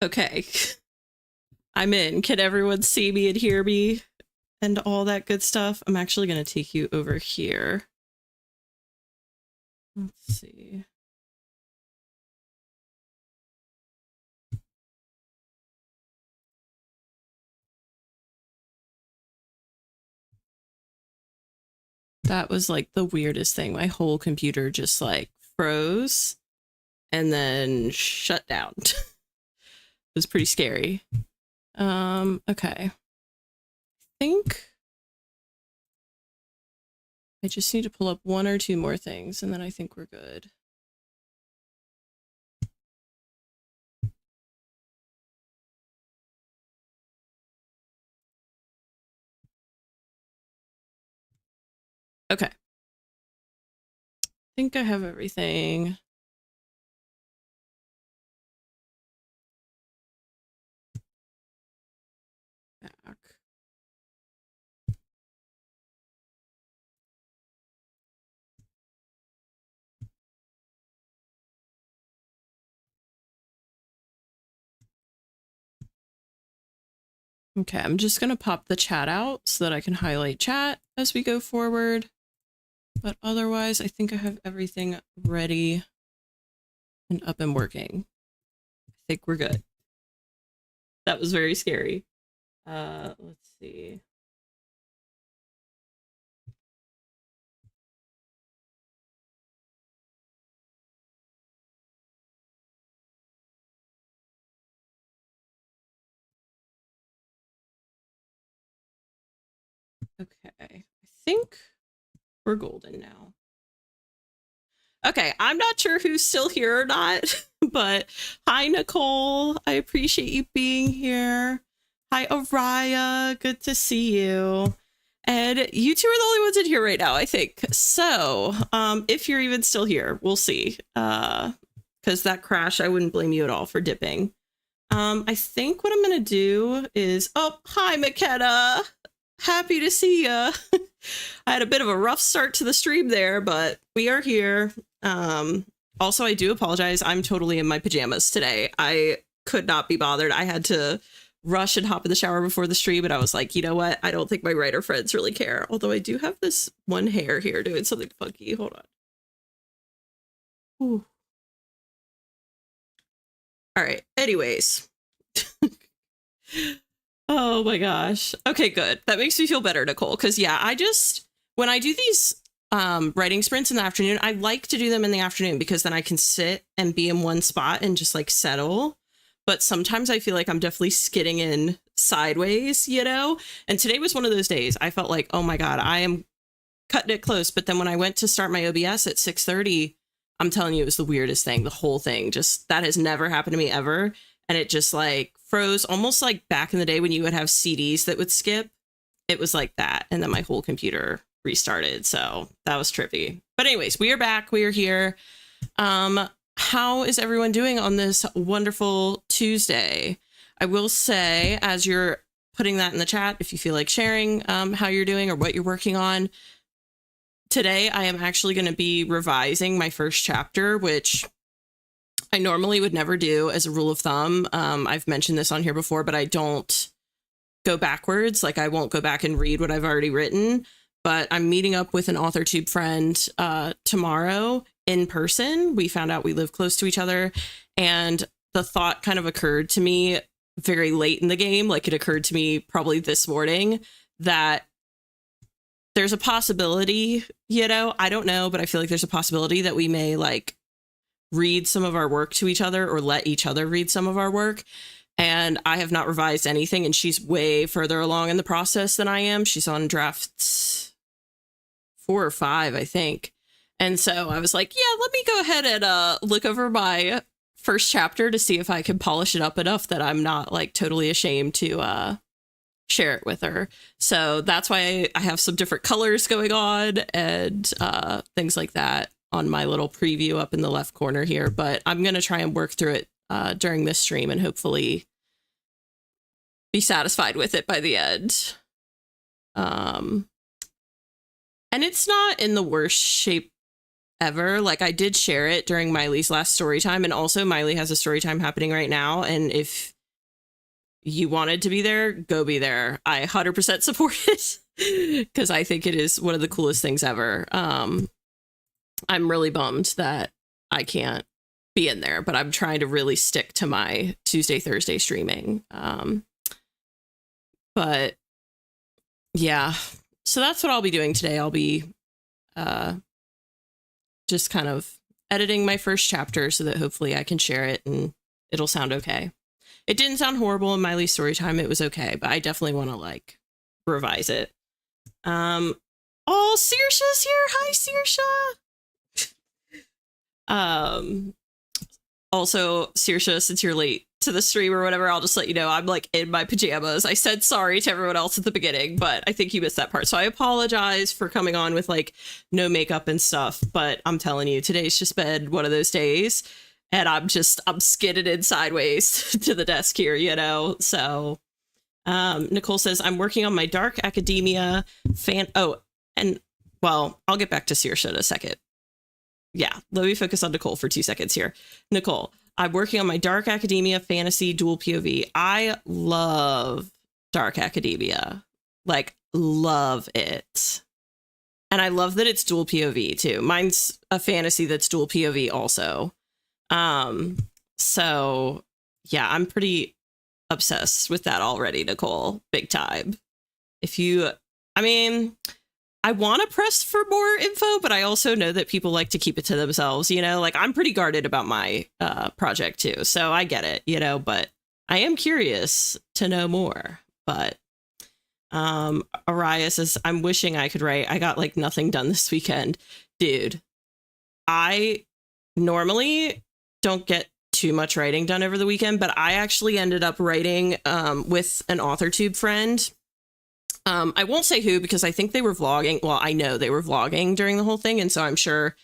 Okay. I'm in. Can everyone see me and hear me and all that good stuff? I'm actually going to take you over here. Let's see. That was like the weirdest thing. My whole computer just like froze and then shut down. It was pretty scary. Okay. I think I just need to pull up one or two more things and then I think we're good. Okay. I think I have everything. Back. Okay, I'm just going to pop the chat out so that I can highlight chat as we go forward. But otherwise, I think I have everything ready and up and working. I think we're good. That was very scary. Let's see. Okay, I think we're golden now. Okay, I'm not sure who's still here or not, but hi, Nicole. I appreciate you being here. Hi, Araya. Good to see you. And you two are the only ones in here right now, I think. So, if you're even still here, we'll see. Because that crash, I wouldn't blame you at all for dipping. I think what I'm going to do is... Oh, hi, McKenna. Happy to see ya. I had a bit of a rough start to the stream there, but we are here. Also, I do apologize. I'm totally in my pajamas today. I could not be bothered. I had to rush and hop in the shower before the stream, and I was like, you know what? I don't think my writer friends really care. Although I do have this one hair here doing something funky. Hold on. Ooh. All right. Anyways. Oh my gosh. Okay, good. That makes me feel better, Nicole. Because yeah, when I do these writing sprints in the afternoon, I like to do them in the afternoon because then I can sit and be in one spot and just like settle. But sometimes I feel like I'm definitely skidding in sideways, you know? And today was one of those days. I felt like, oh my God, I am cutting it close. But then when I went to start my OBS at 6:30, I'm telling you, it was the weirdest thing. The whole thing, just that has never happened to me ever. And it just like froze, almost like back in the day when you would have CDs that would skip. It was like that. And then my whole computer restarted. So that was trippy. But anyways, we are back. We are here. How is everyone doing on this wonderful Tuesday? I will say, as you're putting that in the chat, if you feel like sharing how you're doing or what you're working on, today I am actually going to be revising my first chapter, which I normally would never do as a rule of thumb. I've mentioned this on here before, but I don't go backwards. Like I won't go back and read what I've already written, but I'm meeting up with an authortube friend tomorrow in person. We found out we live close to each other, and the thought kind of occurred to me very late in the game. Like it occurred to me probably this morning that there's a possibility, you know, I don't know, but I feel like there's a possibility that we may like read some of our work to each other or let each other read some of our work. And I have not revised anything, and she's way further along in the process than I am. She's on drafts 4 or 5, I think. And so I was like, yeah, let me go ahead and look over my first chapter to see if I can polish it up enough that I'm not like totally ashamed to share it with her. So that's why I have some different colors going on and things like that on my little preview up in the left corner here. But I'm going to try and work through it during this stream and hopefully be satisfied with it by the end. And it's not in the worst shape ever. Like I did share it during Miley's last story time, and also Miley has a story time happening right now. And if you wanted to be there, go be there. I 100% support it because I think it is one of the coolest things ever. I'm really bummed that I can't be in there, but I'm trying to really stick to my Tuesday, Thursday streaming. But yeah, so that's what I'll be doing today. I'll be just kind of editing my first chapter so that hopefully I can share it and it'll sound okay. It didn't sound horrible in Miley's story time. It was okay, but I definitely want to like revise it. Oh, Saoirse's here. Hi, Saoirse. Also, Saoirse, since you're late to the stream or whatever, I'll just let you know I'm like in my pajamas. I said sorry to everyone else at the beginning, but I think you missed that part. So I apologize for coming on with like no makeup and stuff, but I'm telling you, today's just been one of those days. And I'm skidded in sideways to the desk here, you know? So Nicole says, I'm working on my dark academia fan. Oh, and well, I'll get back to Saoirse in a second. Yeah, let me focus on Nicole for 2 seconds here. Nicole, I'm working on my dark academia fantasy dual POV. I love dark academia. Like, love it. And I love that it's dual POV too. Mine's a fantasy that's dual POV also. So yeah, I'm pretty obsessed with that already, Nicole, big time. I want to press for more info, but I also know that people like to keep it to themselves, you know, like I'm pretty guarded about my, project too. So I get it, you know, but I am curious to know more, but, Araya says, I'm wishing I could write. I got like nothing done this weekend, dude. I normally don't get too much writing done over the weekend, but I actually ended up writing with an authortube friend. I won't say who because I think they were vlogging. Well, I know they were vlogging during the whole thing, and so I'm sure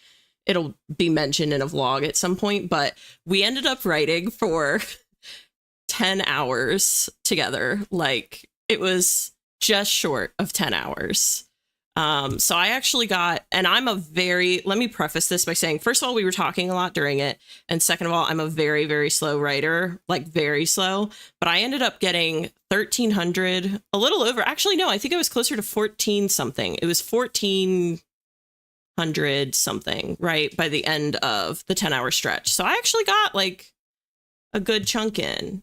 it'll be mentioned in a vlog at some point, but we ended up writing for 10 hours together. Like, it was just short of 10 hours. So I actually got, and let me preface this by saying, first of all, we were talking a lot during it. And second of all, I'm a very, very slow writer, like very slow, but I ended up getting 1,300, a little over. Actually, no, I think it was closer to 14 something. It was 1,400 something, right? By the end of the 10-hour stretch. So I actually got like a good chunk in.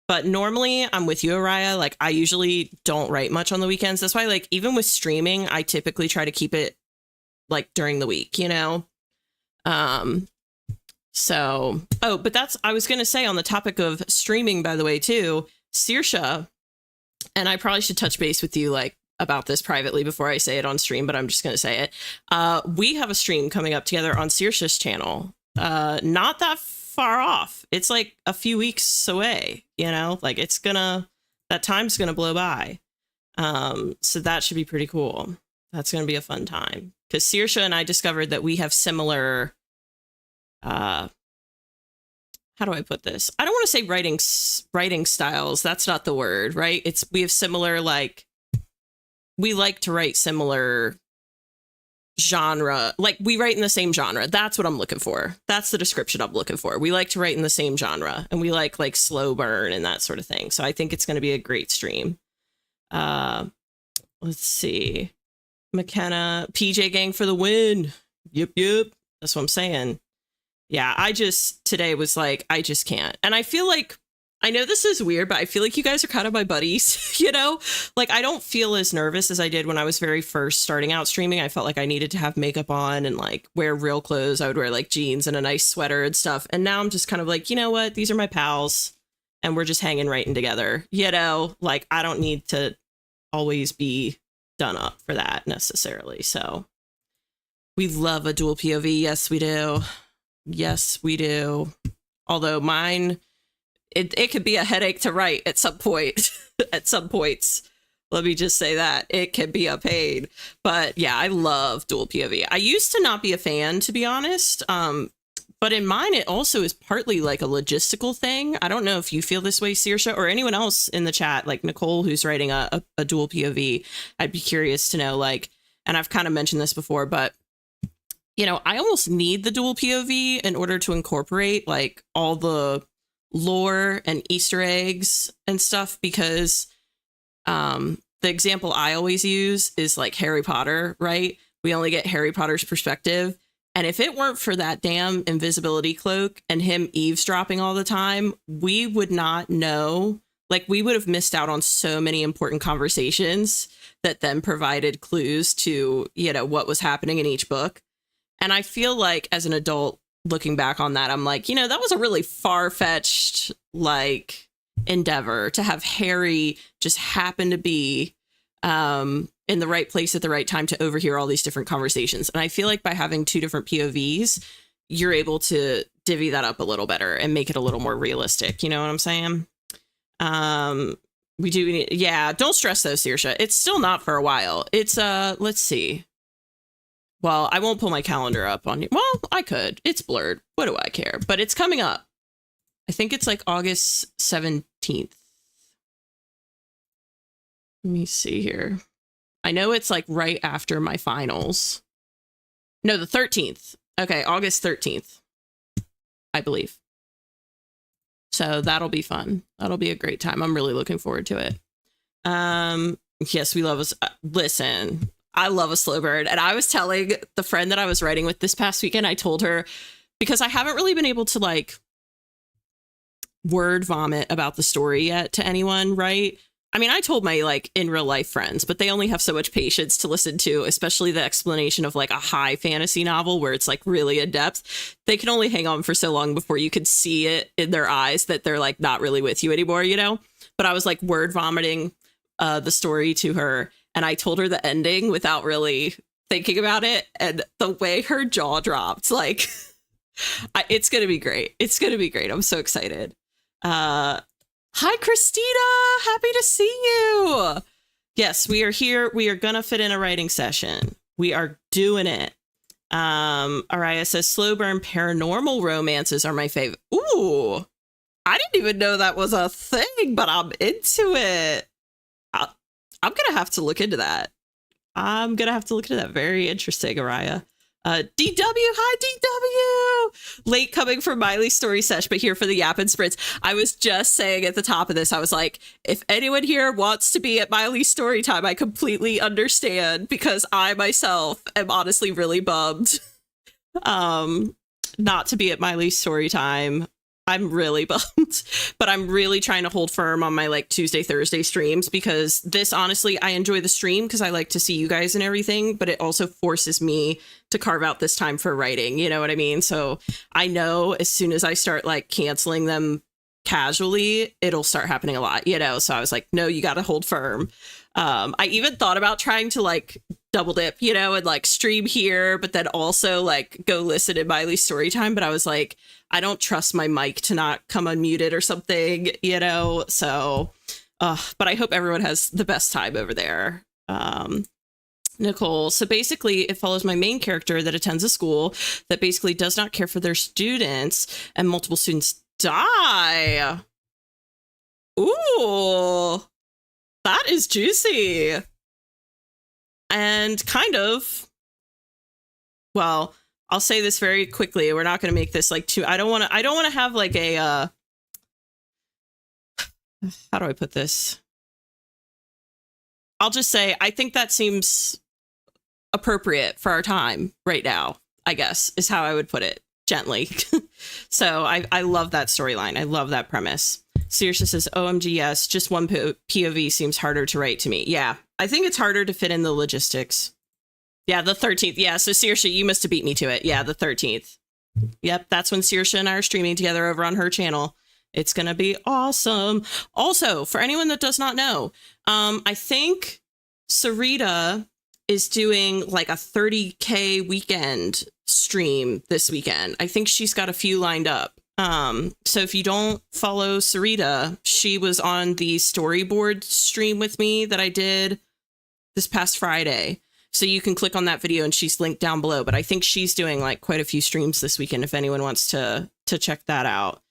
But normally I'm with you, Araya. Like, I usually don't write much on the weekends. That's why, like, even with streaming, I typically try to keep it like during the week, you know? So, oh, but I was going to say on the topic of streaming, by the way, too, Saoirse, and I probably should touch base with you like about this privately before I say it on stream, but I'm just going to say it. We have a stream coming up together on Saoirse's channel. Not that far off. It's like a few weeks away, you know, like that time's gonna blow by. So that should be pretty cool. That's gonna be a fun time because Saoirse and I discovered that we have similar, how do I put this? I don't want to say writing styles. That's not the word, right? We have similar, like, we like to write similar genre, like we write in the same genre. That's what I'm looking for. That's the description I'm looking for. We like to write in the same genre, and we like slow burn and that sort of thing. So I think it's going to be a great stream. Let's see. McKenna, PJ gang for the win. Yep. That's what I'm saying. Yeah, today was like, I just can't. And I feel like, I know this is weird, but I feel like you guys are kind of my buddies, you know? Like, I don't feel as nervous as I did when I was very first starting out streaming. I felt like I needed to have makeup on and like wear real clothes. I would wear like jeans and a nice sweater and stuff. And now I'm just kind of like, you know what? These are my pals and we're just hanging writing together, you know? Like, I don't need to always be done up for that necessarily. So we love a dual POV. Yes, we do. Yes, we do. Although mine, it could be a headache to write at some point. At some points, let me just say that it can be a pain. But yeah, I love dual POV. I used to not be a fan, to be honest. But in mine, it also is partly like a logistical thing. I don't know if you feel this way, Saoirse, or anyone else in the chat, like Nicole, who's writing a dual POV. I'd be curious to know, like, and I've kind of mentioned this before, but you know, I almost need the dual POV in order to incorporate like all the lore and Easter eggs and stuff, because the example I always use is like Harry Potter, right? We only get Harry Potter's perspective. And if it weren't for that damn invisibility cloak and him eavesdropping all the time, we would not know. Like, we would have missed out on so many important conversations that then provided clues to, you know, what was happening in each book. And I feel like as an adult looking back on that, I'm like, you know, that was a really far-fetched, like, endeavor to have Harry just happen to be in the right place at the right time to overhear all these different conversations. And I feel like by having two different POVs, you're able to divvy that up a little better and make it a little more realistic. You know what I'm saying? We do need, yeah, don't stress though, Saoirse. It's still not for a while. It's let's see. Well, I won't pull my calendar up on you. Well, I could. It's blurred. What do I care? But it's coming up. I think it's like August 17th. Let me see here. I know it's like right after my finals. No, the 13th. Okay, August 13th, I believe. So that'll be fun. That'll be a great time. I'm really looking forward to it. Yes, we love us. Listen, I love a slow burn. And I was telling the friend that I was writing with this past weekend, I told her, because I haven't really been able to like word vomit about the story yet to anyone, right? I mean, I told my like in real life friends, but they only have so much patience to listen to, especially the explanation of like a high fantasy novel where it's like really in depth. They can only hang on for so long before you can see it in their eyes that they're like not really with you anymore, you know? But I was like word vomiting the story to her, and I told her the ending without really thinking about it. And the way her jaw dropped, like, it's going to be great. It's going to be great. I'm so excited. Hi, Christina. Happy to see you. Yes, we are here. We are going to fit in a writing session. We are doing it. Araya says slow burn paranormal romances are my favorite. Ooh, I didn't even know that was a thing, but I'm into it. I'm going to have to look into that. Very interesting, Araya. DW, hi DW! Late coming from Miley's story sesh, but here for the Yap and Sprints. I was just saying at the top of this, I was like, if anyone here wants to be at Miley's story time, I completely understand, because I myself am honestly really bummed not to be at Miley's story time. I'm really bummed, but I'm really trying to hold firm on my like Tuesday, Thursday streams, because this, honestly, I enjoy the stream because I like to see you guys and everything, but it also forces me to carve out this time for writing. You know what I mean? So I know as soon as I start like canceling them casually, it'll start happening a lot, you know? So I was like, no, you got to hold firm. I even thought about trying to like double dip, you know, and like stream here, but then also like go listen to Miley's story time. But I was like, I don't trust my mic to not come unmuted or something, you know? So, but I hope everyone has the best time over there. Nicole. So basically it follows my main character that attends a school that basically does not care for their students, and multiple students die. Ooh, that is juicy. And kind of, well, I'll say this very quickly. We're not going to make this like too, I don't want to have like a, how do I put this? I'll just say, I think that seems appropriate for our time right now, I guess, is how I would put it gently. So I love that storyline. I love that premise. Saoirse says, OMG, yes, just one POV seems harder to write to me. Yeah, I think it's harder to fit in the logistics. Yeah, the 13th. Yeah, so Saoirse, you must have beat me to it. Yeah, the 13th. Yep, that's when Saoirse and I are streaming together over on her channel. It's going to be awesome. Also, for anyone that does not know, I think Sarita is doing like a 30K weekend stream this weekend. I think she's got a few lined up. So if you don't follow Sarita, she was on the storyboard stream with me that I did this past Friday. So you can click on that video and she's linked down below. But I think she's doing like quite a few streams this weekend if anyone wants to check that out.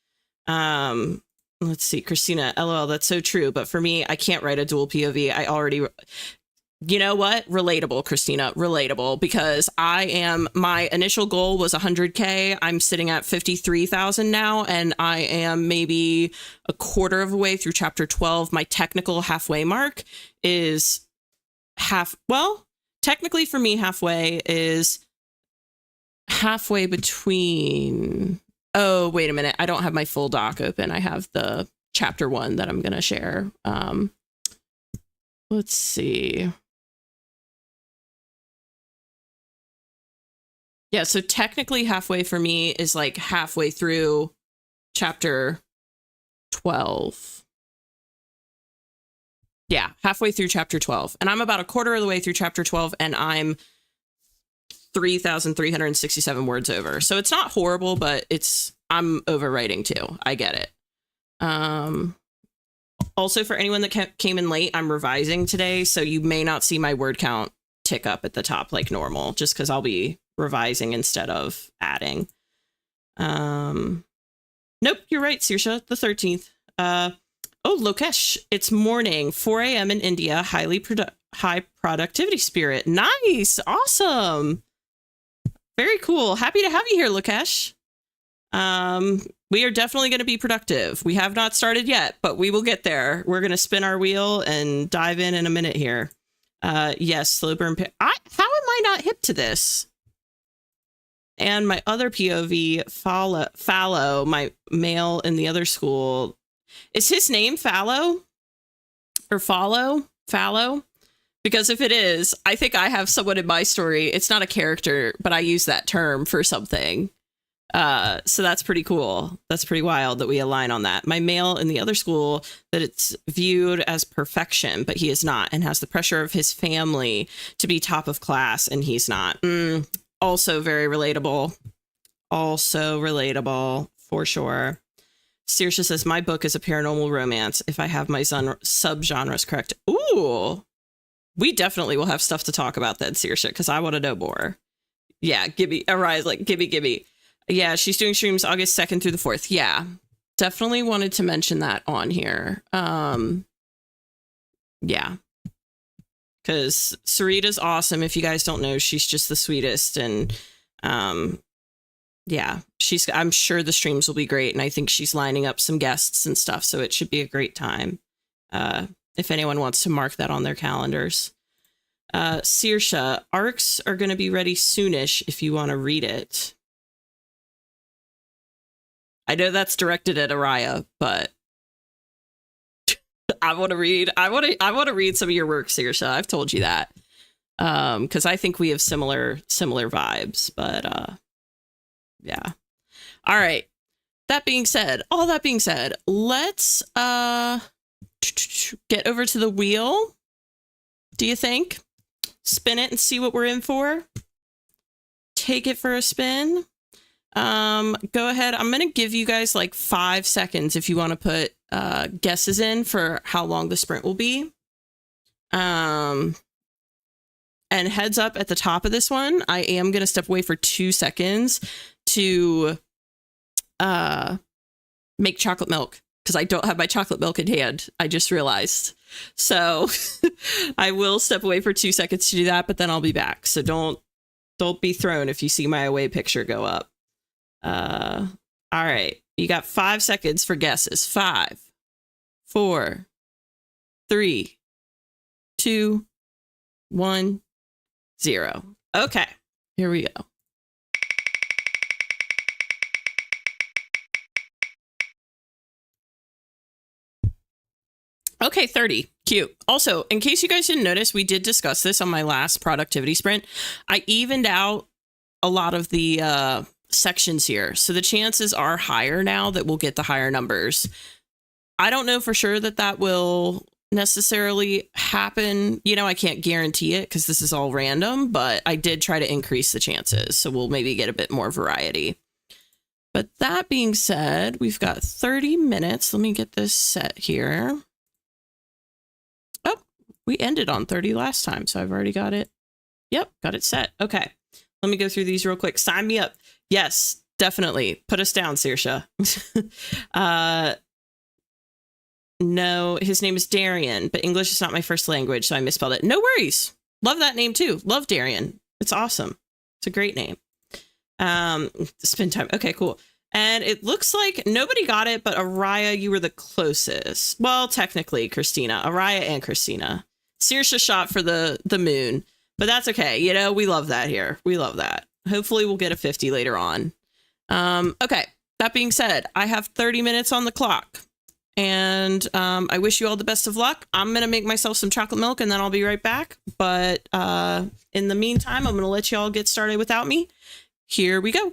Let's see, Christina, LOL, that's so true. But for me, I can't write a dual POV. You know what? Relatable, Christina, relatable, because my initial goal was 100K. I'm sitting at 53,000 now, and I am maybe a quarter of a way through chapter 12. My technical halfway mark is technically for me, halfway is halfway between, oh, wait a minute. I don't have my full doc open. I have the chapter 1 that I'm going to share. Let's see. Yeah, so technically halfway for me is like halfway through chapter 12. Yeah, halfway through chapter 12. And I'm about a quarter of the way through chapter 12, and I'm 3,367 words over. So it's not horrible, but I'm overwriting too. I get it. Also, for anyone that came in late, I'm revising today, so you may not see my word count tick up at the top like normal, just because I'll be revising instead of adding. Nope, you're right, Sirsha, the 13th. Oh, Lokesh, it's morning, 4 a.m. in India, high productivity spirit. Nice, awesome. Very cool. Happy to have you here, Lokesh. We are definitely going to be productive. We have not started yet, but we will get there. We're going to spin our wheel and dive in a minute here. Yes, slow burn. How am I not hip to this? And my other POV, Fallow, my male in the other school. Is his name Fallow? Or Fallow? Because if it is, I think I have someone in my story. It's not a character, but I use that term for something. So that's pretty cool. That's pretty wild that we align on that. My male in the other school, that it's viewed as perfection, but he is not, and has the pressure of his family to be top of class, and he's not. Also very relatable. For sure. Sirsha says, my book is a paranormal romance if I have my subgenres correct. Ooh, we definitely will have stuff to talk about then, Sirsha, because I want to know more. Yeah, Arise, like, Gibby. Yeah, she's doing streams August 2nd through the 4th. Yeah, definitely wanted to mention that on here. Yeah. Because Sarita's awesome. If you guys don't know, she's just the sweetest. And yeah, I'm sure the streams will be great. And I think she's lining up some guests and stuff. So it should be a great time. If anyone wants to mark that on their calendars. Sirsha, arcs are going to be ready soonish if you want to read it. I know that's directed at Araya, but I want to read some of your work, Sirsha. I've told you that. Because I think we have similar vibes, but yeah. All right. All that being said, let's get over to the wheel. Do you think? Spin it and see what we're in for. Take it for a spin. Go ahead. I'm going to give you guys like 5 seconds if you want to put guesses in for how long the sprint will be. And heads up at the top of this one, I am going to step away for 2 seconds to make chocolate milk because I don't have my chocolate milk in hand. I just realized. So I will step away for 2 seconds to do that, but then I'll be back. So don't be thrown if you see my away picture go up. All right. You got 5 seconds for guesses. 5, 4, 3, 2, 1, 0. Okay. Here we go. Okay, 30. Cute. Also, in case you guys didn't notice, we did discuss this on my last productivity sprint. I evened out a lot of the sections here. So the chances are higher now that we'll get the higher numbers. I don't know for sure that will necessarily happen. You know, I can't guarantee it because this is all random, but I did try to increase the chances. So we'll maybe get a bit more variety. But that being said, we've got 30 minutes. Let me get this set here. Oh, we ended on 30 last time, so I've already got it. Yep, got it set. Okay, let me go through these real quick. Sign me up. Yes, definitely. Put us down, Sirsha. No, his name is Darian, but English is not my first language, so I misspelled it. No worries. Love that name too. Love Darian. It's awesome. It's a great name. Spend time. Okay, cool. And it looks like nobody got it, but Araya, you were the closest. Well, technically, Christina. Araya and Christina. Saoirse shot for the moon, but that's okay. You know, we love that here. We love that. Hopefully we'll get a 50 later on. Okay. That being said, I have 30 minutes on the clock. And I wish you all the best of luck. I'm going to make myself some chocolate milk and then I'll be right back. But in the meantime, I'm going to let you all get started without me. Here we go.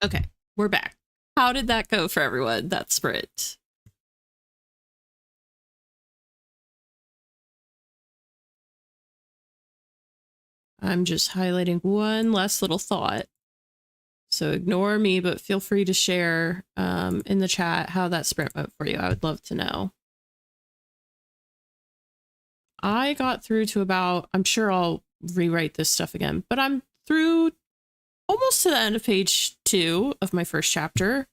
Okay, we're back. How did that go for everyone, that sprint? I'm just highlighting one last little thought. So ignore me, but feel free to share in the chat how that sprint went for you. I would love to know. I got through to about, I'm sure I'll rewrite this stuff again, but I'm through almost to the end of page 2 of my first chapter.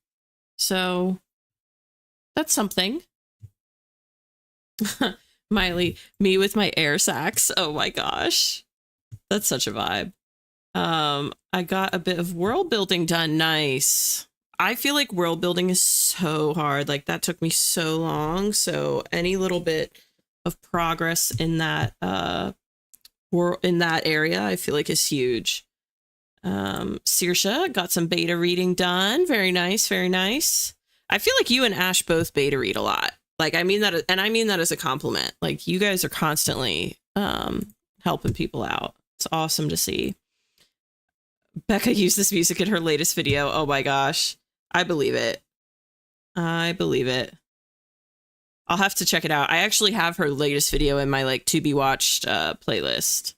So that's something. Miley, me with my air sacs. Oh my gosh. That's such a vibe. I got a bit of world building done. Nice. I feel like world building is so hard. Like that took me so long. So any little bit of progress in that in that area, I feel like is huge. Saoirse got some beta reading done. Very nice, very nice. I feel like you and Ash both beta read a lot. Like I mean that, and I mean that as a compliment. Like you guys are constantly helping people out. It's awesome to see. Becca used this music in her latest video. Oh my gosh. I believe it. I believe it. I'll have to check it out. I actually have her latest video in my like to be watched playlist.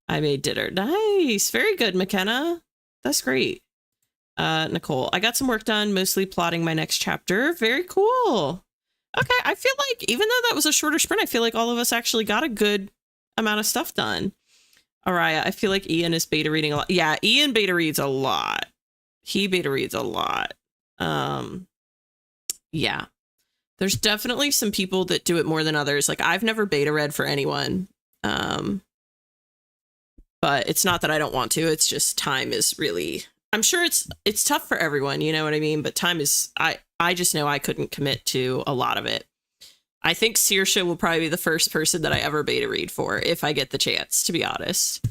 I made dinner. Nice. Very good, McKenna. That's great. Nicole, I got some work done, mostly plotting my next chapter. Very cool. Okay, I feel like even though that was a shorter sprint, I feel like all of us actually got a good amount of stuff done. Araya, I feel like Ian is beta reading a lot. Yeah, Ian beta reads a lot. He beta reads a lot. Yeah. There's definitely some people that do it more than others. Like I've never beta read for anyone. But it's not that I don't want to. It's just time is really, I'm sure it's tough for everyone, you know what I mean? But time is, I just know I couldn't commit to a lot of it. I think Saoirse will probably be the first person that I ever beta read for if I get the chance, to be honest.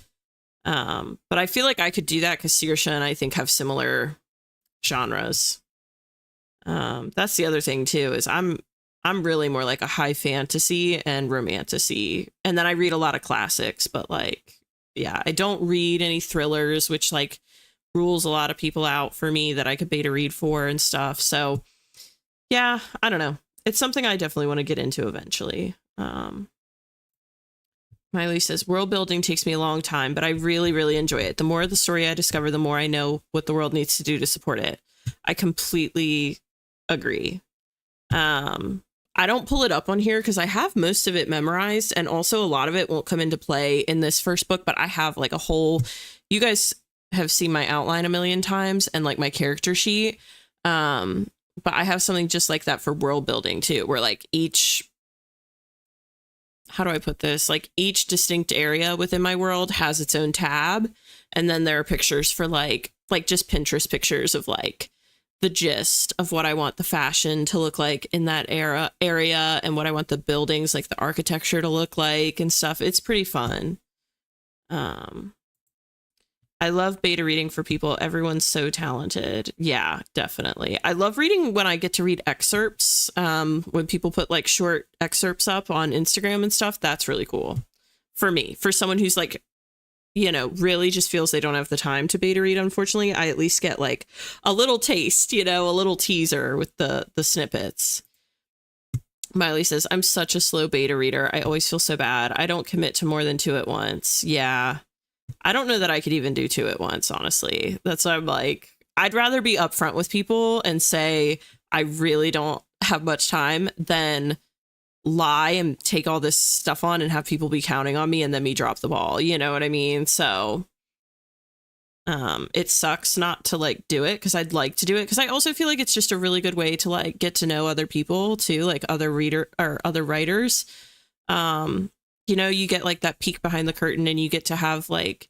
But I feel like I could do that because Saoirse and I think have similar genres. That's the other thing too, is I'm really more like a high fantasy and romantasy. And then I read a lot of classics, but like, yeah, I don't read any thrillers, which like rules a lot of people out for me that I could beta read for and stuff. So yeah, I don't know. It's something I definitely want to get into eventually. Miley says, world building takes me a long time, but I really, really enjoy it. The more of the story I discover, the more I know what the world needs to do to support it. I completely agree. I don't pull it up on here because I have most of it memorized, and also a lot of it won't come into play in this first book, but I have like a whole, you guys have seen my outline a million times and like my character sheet. But I have something just like that for world building too, where like each, how do I put this? Like each distinct area within my world has its own tab. And then there are pictures for like just Pinterest pictures of like the gist of what I want the fashion to look like in that area and what I want the buildings, like the architecture to look like and stuff. It's pretty fun. I love beta reading for people. Everyone's so talented. Yeah, definitely. I love reading when I get to read excerpts. When people put like short excerpts up on Instagram and stuff, that's really cool for me. For someone who's like, you know, really just feels they don't have the time to beta read, unfortunately, I at least get like a little taste, you know, a little teaser with the snippets. Miley says, I'm such a slow beta reader. I always feel so bad. I don't commit to more than 2 at once. Yeah. I don't know that I could even do 2 at once, honestly. That's why I'm like, I'd rather be upfront with people and say, I really don't have much time than lie and take all this stuff on and have people be counting on me and then me drop the ball. You know what I mean? So it sucks not to like do it because I'd like to do it because I also feel like it's just a really good way to like get to know other people too, like other writers. You know, you get like that peek behind the curtain and you get to have like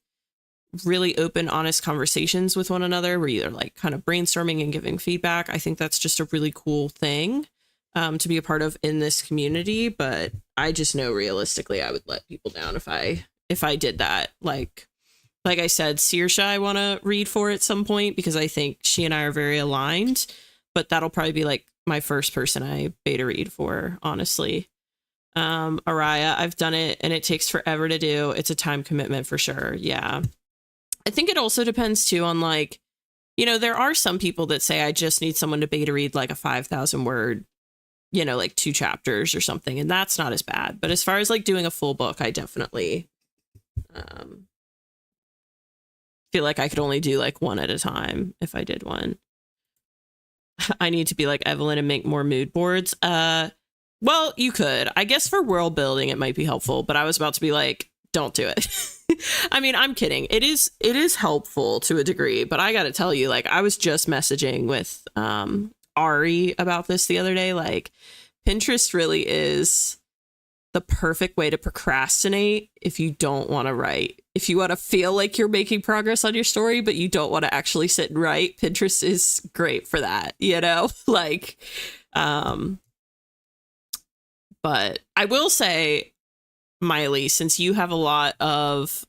really open, honest conversations with one another where you're like kind of brainstorming and giving feedback. I think that's just a really cool thing to be a part of in this community. But I just know realistically I would let people down if I did that. Like Like I said, Saoirse, I want to read for at some point because I think she and I are very aligned. But that'll probably be like my first person I beta read for, honestly. Araya, I've done it and it takes forever to do. It's a time commitment for sure. Yeah. I think it also depends too on like, you know, there are some people that say I just need someone to beta read like a 5,000 word, you know, like 2 chapters or something. And that's not as bad. But as far as like doing a full book, I definitely feel like I could only do like one at a time if I did one. I need to be like Evelyn and make more mood boards. Well, you could. I guess for world building, it might be helpful, but I was about to be like, don't do it. I mean, I'm kidding. It is helpful to a degree, but I got to tell you, like, I was just messaging with Ari about this the other day. Like, Pinterest really is the perfect way to procrastinate if you don't want to write. If you want to feel like you're making progress on your story, but you don't want to actually sit and write, Pinterest is great for that, you know? Like, but I will say, Miley, since you have a lot of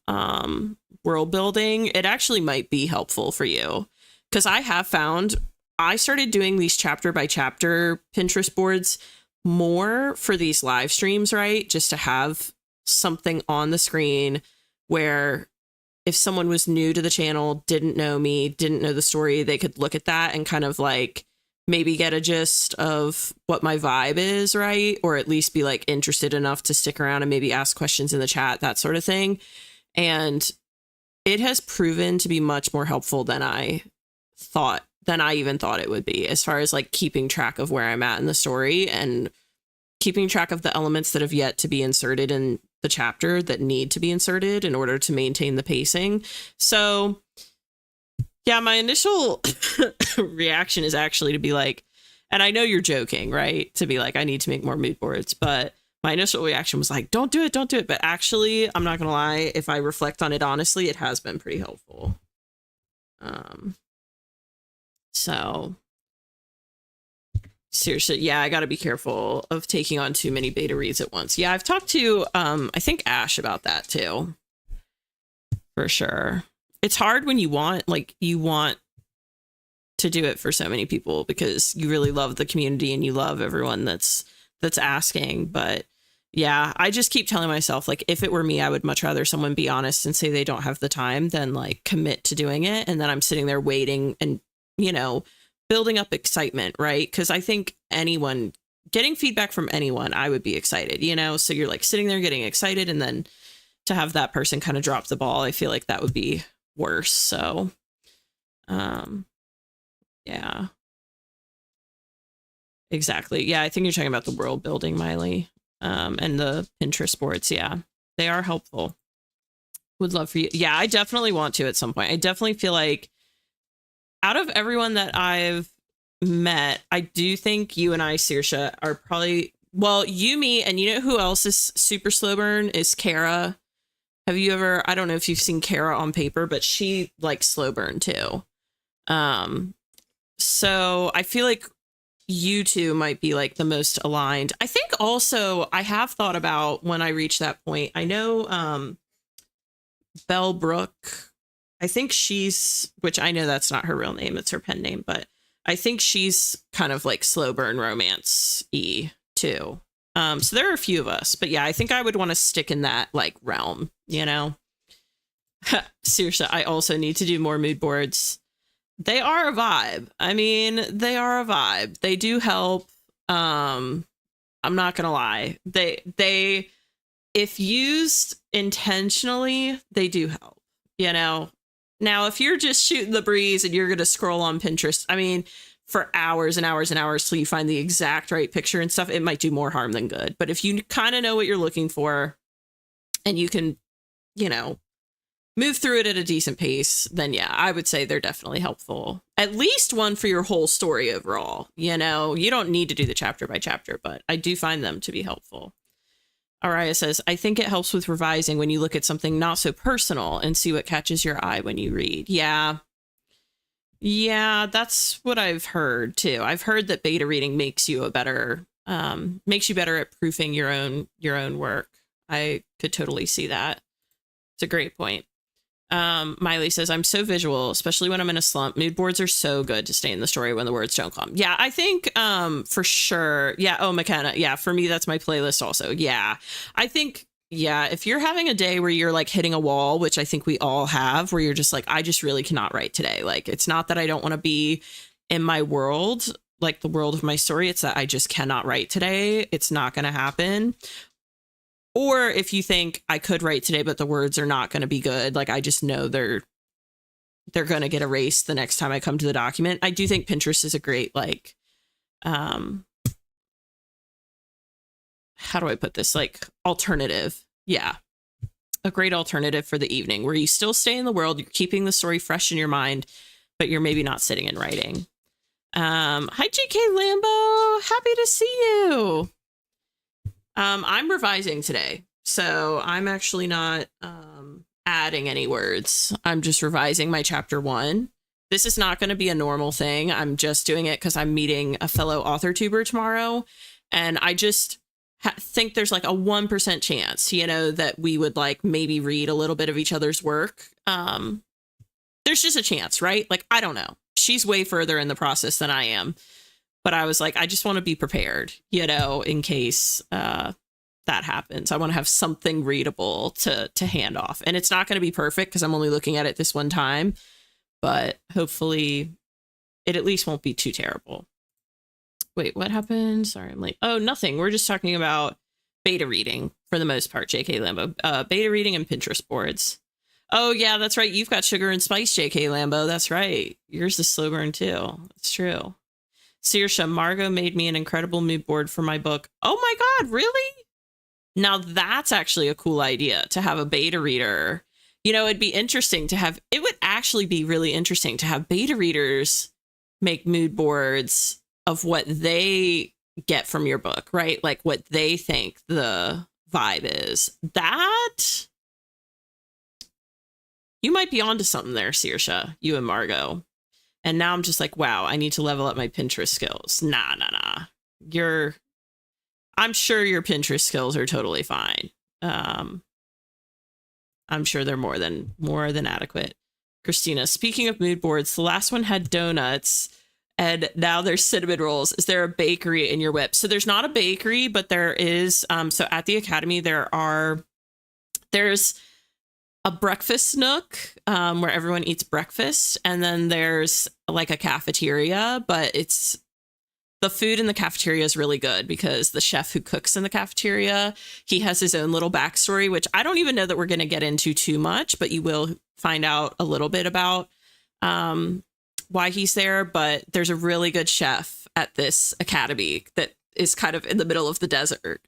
world building, it actually might be helpful for you. Because I have found I started doing these chapter by chapter Pinterest boards more for these live streams, right? Just to have something on the screen where if someone was new to the channel, didn't know me, didn't know the story, they could look at that and kind of like maybe get a gist of what my vibe is, right? Or at least be like interested enough to stick around and maybe ask questions in the chat, that sort of thing. And it has proven to be much more helpful than I even thought it would be, as far as like keeping track of where I'm at in the story and keeping track of the elements that have yet to be inserted in the chapter that need to be inserted in order to maintain the pacing. So yeah, my initial reaction is actually to be like, and I know you're joking, right? To be like, I need to make more mood boards, but my initial reaction was like, don't do it. But actually, I'm not going to lie. If I reflect on it honestly, it has been pretty helpful. So seriously, yeah, I got to be careful of taking on too many beta reads at once. Yeah, I've talked to, I think Ash about that too, for sure. It's hard when you want to do it for so many people because you really love the community and you love everyone that's asking. But yeah, I just keep telling myself, like, if it were me, I would much rather someone be honest and say they don't have the time than like commit to doing it. And then I'm sitting there waiting and, you know, building up excitement, right? Because I think anyone getting feedback from anyone, I would be excited, you know? So you're like sitting there getting excited and then to have that person kind of drop the ball, I feel like that would be worse. So yeah, exactly. Yeah, I think you're talking about the world building, Miley, and the Pinterest boards. Yeah, they are helpful. Would love for you. Yeah, I definitely want to at some point. I definitely feel like out of everyone that I've met, I do think you and I, Saoirse, are probably, well, you, me, and you know who else is super slow burn is Kara. Have you ever, I don't know if you've seen Kara on paper, but she likes slow burn too. So I feel like you two might be like the most aligned. I think also I have thought about when I reach that point, I know Belle Brooke, I think she's, which I know that's not her real name, it's her pen name, but I think she's kind of like slow burn romance-y too. So there are a few of us, but yeah, I think I would want to stick in that like realm, you know? Seriously, I also need to do more mood boards. They are a vibe. I mean, they are a vibe. They do help. I'm not gonna lie. They, if used intentionally, they do help, you know? Now, if you're just shooting the breeze and you're gonna scroll on Pinterest, I mean, for hours and hours and hours till you find the exact right picture and stuff, it might do more harm than good. But if you kind of know what you're looking for and you can, you know, move through it at a decent pace, then yeah, I would say they're definitely helpful. At least one for your whole story overall. You know, you don't need to do the chapter by chapter, but I do find them to be helpful. Araya says, I think it helps with revising when you look at something not so personal and see what catches your eye when you read. Yeah. Yeah, that's what I've heard too. I've heard that beta reading makes you better at proofing your own work. I could totally see that. It's a great point. Miley says, I'm so visual, especially when I'm in a slump. Mood boards are so good to stay in the story when the words don't come. Yeah, I think for sure. Yeah. Oh, McKenna. Yeah, for me, that's my playlist also. Yeah. I think, yeah, if you're having a day where you're like hitting a wall, which I think we all have, where you're just like, I just really cannot write today. Like, it's not that I don't want to be in my world, like the world of my story. It's that I just cannot write today. It's not going to happen. Or if you think I could write today, but the words are not going to be good, like I just know they're going to get erased the next time I come to the document. I do think Pinterest is a great, like, how do I put this? Like, alternative. Yeah. A great alternative for the evening where you still stay in the world. You're keeping the story fresh in your mind, but you're maybe not sitting and writing. Hi, JK Lambo. Happy to see you. I'm revising today, so I'm actually not adding any words. I'm just revising my chapter 1. This is not going to be a normal thing. I'm just doing it because I'm meeting a fellow authortuber tomorrow, and I just think there's like a 1% chance, you know, that we would like maybe read a little bit of each other's work. There's just a chance, right? Like, I don't know. She's way further in the process than I am. But I was like, I just want to be prepared, you know, in case that happens. I want to have something readable to hand off. And it's not going to be perfect because I'm only looking at it this one time. But hopefully it at least won't be too terrible. Wait, what happened? Sorry, I'm late. Oh, nothing. We're just talking about beta reading for the most part, JK Lambo. Beta reading and Pinterest boards. Oh, yeah, that's right. You've got sugar and spice, JK Lambo. That's right. Yours is slow burn, too. It's true. Saoirse, Margot made me an incredible mood board for my book. Oh my God, really? Now that's actually a cool idea to have a beta reader. You know, it'd be interesting to have, it would actually be really interesting to have beta readers make mood boards of what they get from your book, right? Like what they think the vibe is. That, you might be onto something there, Saoirse, you and Margot. And now I'm just like, wow, I need to level up my Pinterest skills. Nah. I'm sure your Pinterest skills are totally fine. I'm sure they're more than adequate. Christina, speaking of mood boards, the last one had donuts and now there's cinnamon rolls. Is there a bakery in your whip? So there's not a bakery, but there is. So at the Academy, there's a breakfast nook where everyone eats breakfast. And then there's like a cafeteria, but the food in the cafeteria is really good because the chef who cooks in the cafeteria, he has his own little backstory, which I don't even know that we're going to get into too much, but you will find out a little bit about why he's there. But there's a really good chef at this academy that is kind of in the middle of the desert,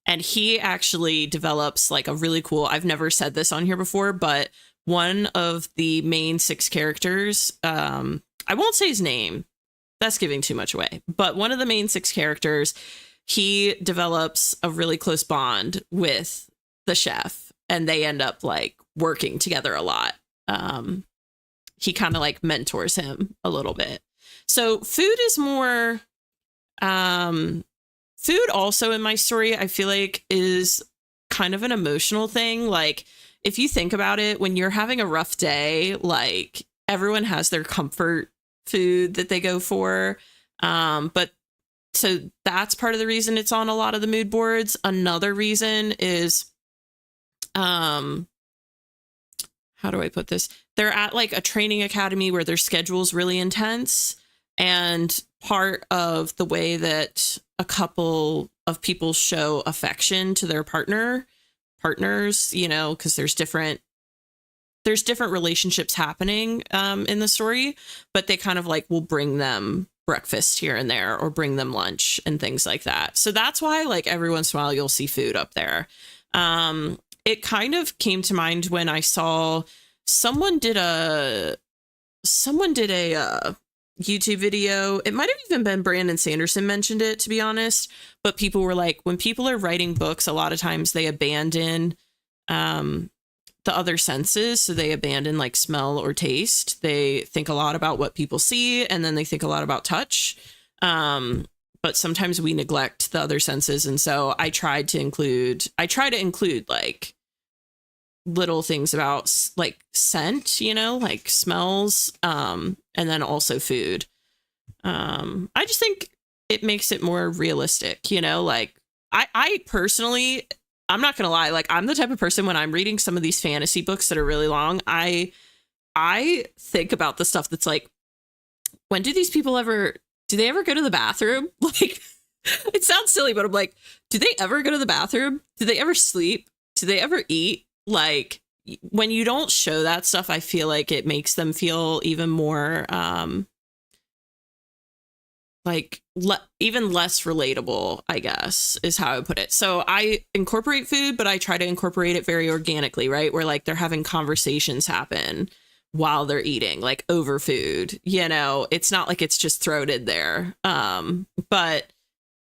And he actually develops like a really cool, I've never said this on here before, but one of the main 6 characters, I won't say his name, that's giving too much away, but one of the main 6 characters, he develops a really close bond with the chef and they end up like working together a lot. He kind of like mentors him a little bit. So food is more, food also in my story, I feel like is kind of an emotional thing. Like if you think about it, when you're having a rough day, like everyone has their comfort food that they go for. But so that's part of the reason it's on a lot of the mood boards. Another reason is, how do I put this? They're at like a training academy where their schedule's really intense. And part of the way that a couple of people show affection to their partners, you know, because there's different relationships happening in the story, but they kind of like will bring them breakfast here and there or bring them lunch and things like that. So that's why like every once in a while you'll see food up there. It kind of came to mind when I saw someone did a YouTube video. It might have even been Brandon Sanderson mentioned it, to be honest, but people were like, when people are writing books, a lot of times they abandon the other senses. So they abandon like smell or taste. They think a lot about what people see, and then they think a lot about touch. But sometimes we neglect the other senses. And so I try to include like little things about like scent, you know, like smells, and then also food. I just think it makes it more realistic, you know, like I personally, I'm not gonna lie, like I'm the type of person when I'm reading some of these fantasy books that are really long, I think about the stuff that's like, when do these people ever, do they ever go to the bathroom? Like, it sounds silly, but I'm like, do they ever go to the bathroom? Do they ever sleep? Do they ever eat? Like, when you don't show that stuff, I feel like it makes them feel even more, like even less relatable, I guess, is how I would put it. So I incorporate food, but I try to incorporate it very organically, right? Where like they're having conversations happen while they're eating, like over food, you know, it's not like it's just thrown in there. But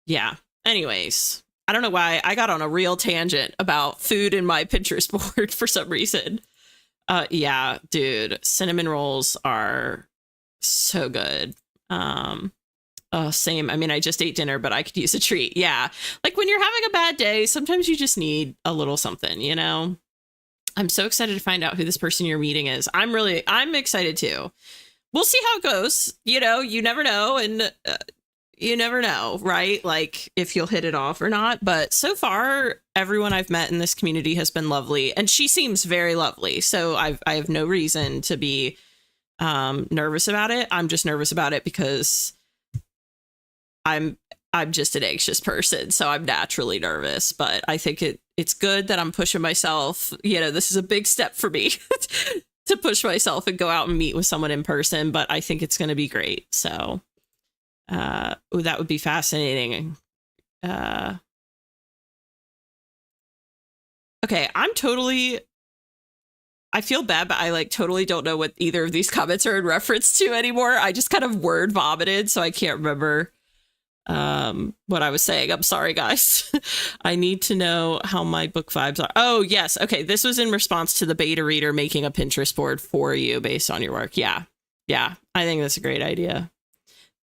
yeah, anyways, I don't know why I got on a real tangent about food in my Pinterest board for some reason. Yeah, dude, cinnamon rolls are so good. Same. I mean, I just ate dinner, but I could use a treat. Yeah. Like when you're having a bad day, sometimes you just need a little something, you know? I'm so excited to find out who this person you're meeting is. I'm excited too. We'll see how it goes. You know, you never know. And you never know, right? Like if you'll hit it off or not. But so far, everyone I've met in this community has been lovely. And she seems very lovely. So I have no reason to be nervous about it. I'm just nervous about it because I'm just an anxious person, so I'm naturally nervous, but I think it's good that I'm pushing myself. You know, this is a big step for me to push myself and go out and meet with someone in person, but I think it's going to be great. So, that would be fascinating. Okay, I feel bad, but I like totally don't know what either of these comments are in reference to anymore. I just kind of word vomited, so I can't remember what I was saying. I'm sorry, guys. I need to know how my book vibes are. Oh, yes. Okay. This was in response to the beta reader making a Pinterest board for you based on your work. Yeah. Yeah. I think that's a great idea.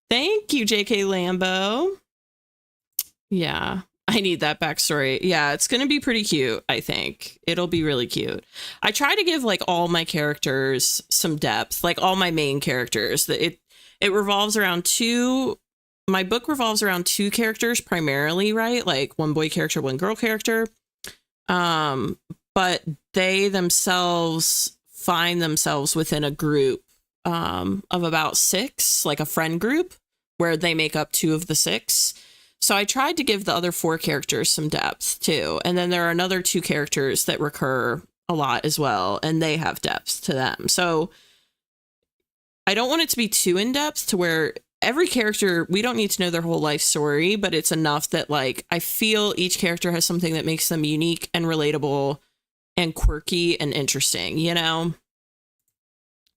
Thank you, JK Lambo. Yeah. I need that backstory. Yeah. It's going to be pretty cute. I think it'll be really cute. I try to give like all my characters some depth, like all my main characters. It revolves around my book revolves around two characters primarily, right? Like one boy character, one girl character. But they themselves find themselves within a group of about 6, like a friend group where they make up 2 of the 6. So I tried to give the other 4 characters some depth too. And then there are another 2 characters that recur a lot as well, and they have depth to them. So I don't want it to be too in depth to where every character, we don't need to know their whole life story, but it's enough that like I feel each character has something that makes them unique and relatable and quirky and interesting, you know?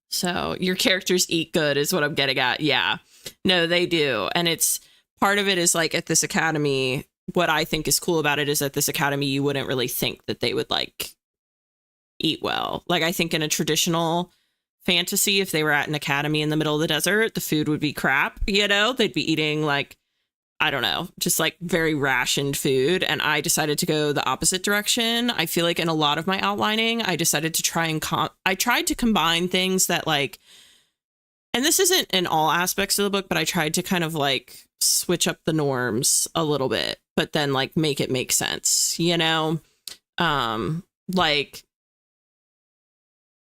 So your characters eat good is what I'm getting at. Yeah, no, they do. And it's part of it is like at this academy, what I think is cool about it is at this academy, you wouldn't really think that they would like eat well. Like I think in a traditional fantasy, if they were at an academy in the middle of the desert, the food would be crap, you know? They'd be eating like, I don't know, just like very rationed food. And I decided to go the opposite direction. I feel like in a lot of my outlining, I decided to try and I tried to combine things that like, and this isn't in all aspects of the book, but I tried to kind of like switch up the norms a little bit, but then like make it make sense, you know? Like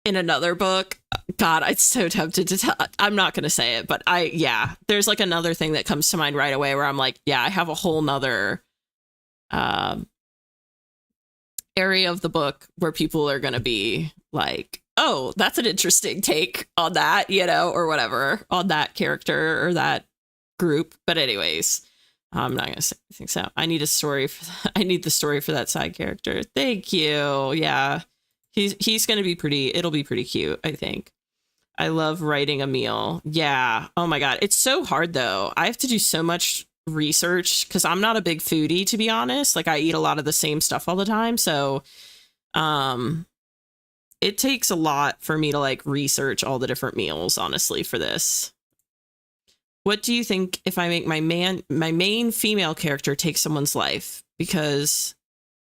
in another book, God, I'm so tempted to tell. I'm not going to say it, but there's like another thing that comes to mind right away where I'm like, yeah, I have a whole nother area of the book where people are going to be like, oh, that's an interesting take on that, you know, or whatever, on that character or that group. But anyways, I'm not going to say anything. So I need a story. I need the story for that side character. Thank you. Yeah. He's going to be it'll be pretty cute, I think. I love writing a meal. Yeah. Oh my God. It's so hard though. I have to do so much research because I'm not a big foodie, to be honest. Like I eat a lot of the same stuff all the time. So, it takes a lot for me to like research all the different meals, honestly, for this. What do you think if I make my main female character take someone's life? Because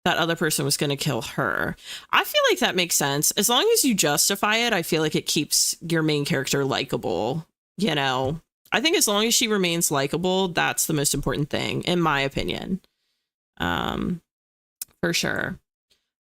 that other person was going to kill her. I feel like that makes sense. As long as you justify it, I feel like it keeps your main character likable, you know? I think as long as she remains likable, that's the most important thing, in my opinion. For sure.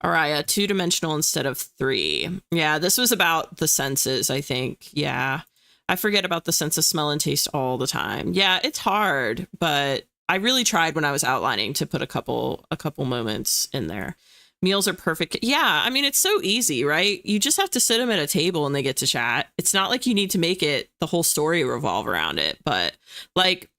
Araya, 2-dimensional instead of 3. Yeah, this was about the senses, I think. Yeah. I forget about the sense of smell and taste all the time. Yeah, it's hard, but I really tried when I was outlining to put a couple moments in there. Meals are perfect. Yeah, I mean, it's so easy, right? You just have to sit them at a table and they get to chat. It's not like you need to make it the whole story revolve around it. But like,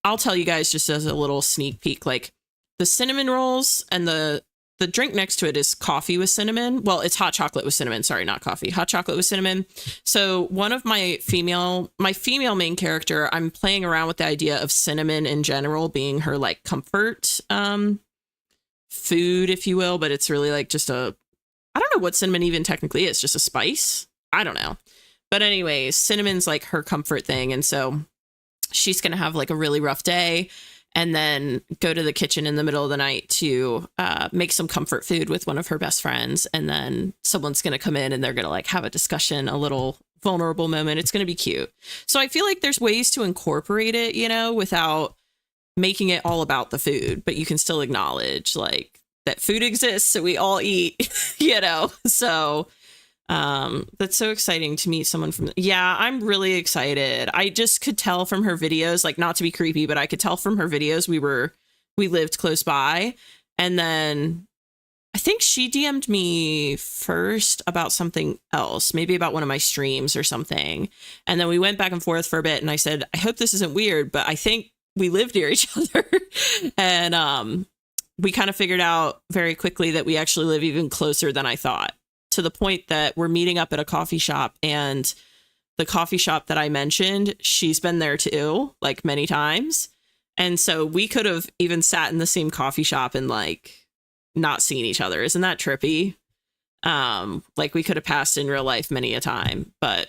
I'll tell you guys just as a little sneak peek, like the cinnamon rolls and the drink next to it is coffee with cinnamon. Well, it's hot chocolate with cinnamon. Sorry, not coffee. Hot chocolate with cinnamon. So one of my female main character, I'm playing around with the idea of cinnamon in general being her like comfort food, if you will. But it's really like just I don't know what cinnamon even technically is. Just a spice. I don't know. But anyways, cinnamon's like her comfort thing. And so she's going to have like a really rough day and then go to the kitchen in the middle of the night to make some comfort food with one of her best friends. And then someone's going to come in and they're going to like have a discussion, a little vulnerable moment. It's going to be cute. So I feel like there's ways to incorporate it, you know, without making it all about the food, but you can still acknowledge like that food exists. So we all eat, you know, so that's so exciting to meet someone from. Yeah, I'm really excited. I just could tell from her videos, like not to be creepy, but I could tell from her videos we lived close by. And then I think she DM'd me first about something else, maybe about one of my streams or something. And then we went back and forth for a bit. And I said, I hope this isn't weird, but I think we live near each other. And we kind of figured out very quickly that we actually live even closer than I thought, to the point that we're meeting up at a coffee shop, and the coffee shop that I mentioned, she's been there too, like many times. And so we could have even sat in the same coffee shop and like not seen each other. Isn't that trippy? Like we could have passed in real life many a time, but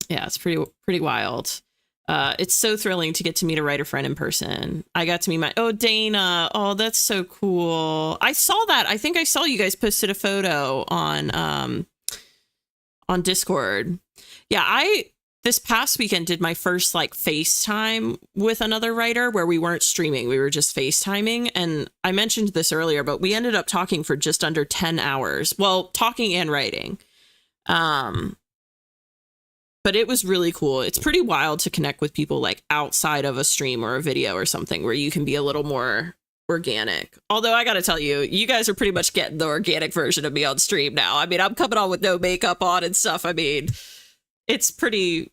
yeah, it's pretty wild. It's so thrilling to get to meet a writer friend in person. I got to meet Dana. Oh, that's so cool. I saw that. I think I saw you guys posted a photo on Discord. Yeah, this past weekend did my first like FaceTime with another writer where we weren't streaming. We were just FaceTiming. And I mentioned this earlier, but we ended up talking for just under 10 hours. Well, talking and writing. But it was really cool. It's pretty wild to connect with people like outside of a stream or a video or something where you can be a little more organic. Although I got to tell you, you guys are pretty much getting the organic version of me on stream now. I mean, I'm coming on with no makeup on and stuff. I mean, it's pretty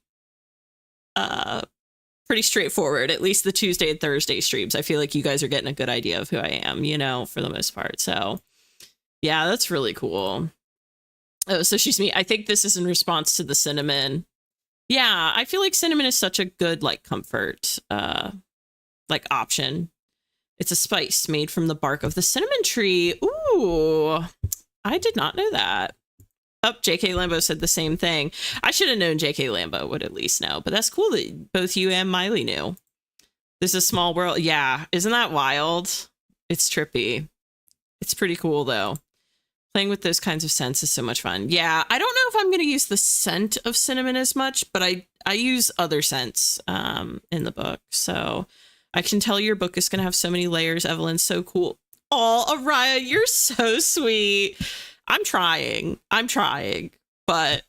straightforward, at least the Tuesday and Thursday streams. I feel like you guys are getting a good idea of who I am, you know, for the most part. So yeah, that's really cool. Oh, so she's me. I think this is in response to the cinnamon. Yeah, I feel like cinnamon is such a good like comfort like option. It's a spice made from the bark of the cinnamon tree. Ooh, I did not know that. Oh, JK Lambo said the same thing. I should have known JK Lambo would at least know, but that's cool that both you and Miley knew. This is a small world. Yeah, isn't that wild? It's trippy. It's pretty cool though. Playing with those kinds of scents is so much fun. Yeah, I don't know if I'm going to use the scent of cinnamon as much, but I use other scents in the book. So I can tell your book is going to have so many layers, Evelyn. So cool. Oh, Araya, you're so sweet. I'm trying, but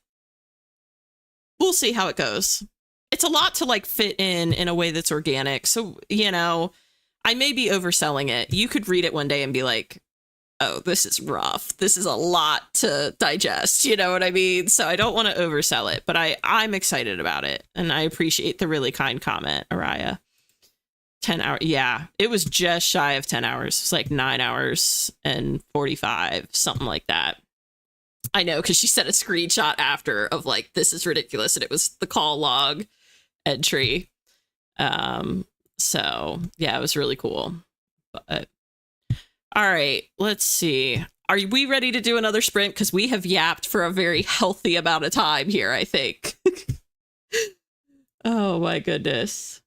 we'll see how it goes. It's a lot to like fit in a way that's organic. So, you know, I may be overselling it. You could read it one day and be like, oh, this is rough. This is a lot to digest. You know what I mean? So I don't want to oversell it, but I'm excited about it. And I appreciate the really kind comment, Araya. 10 hours. Yeah, it was just shy of 10 hours. It's like 9 hours and 45, something like that. I know, because she sent a screenshot after of like, this is ridiculous. And it was the call log entry. So yeah, it was really cool. But all right, let's see. Are we ready to do another sprint? Because we have yapped for a very healthy amount of time here, I think. Oh my goodness.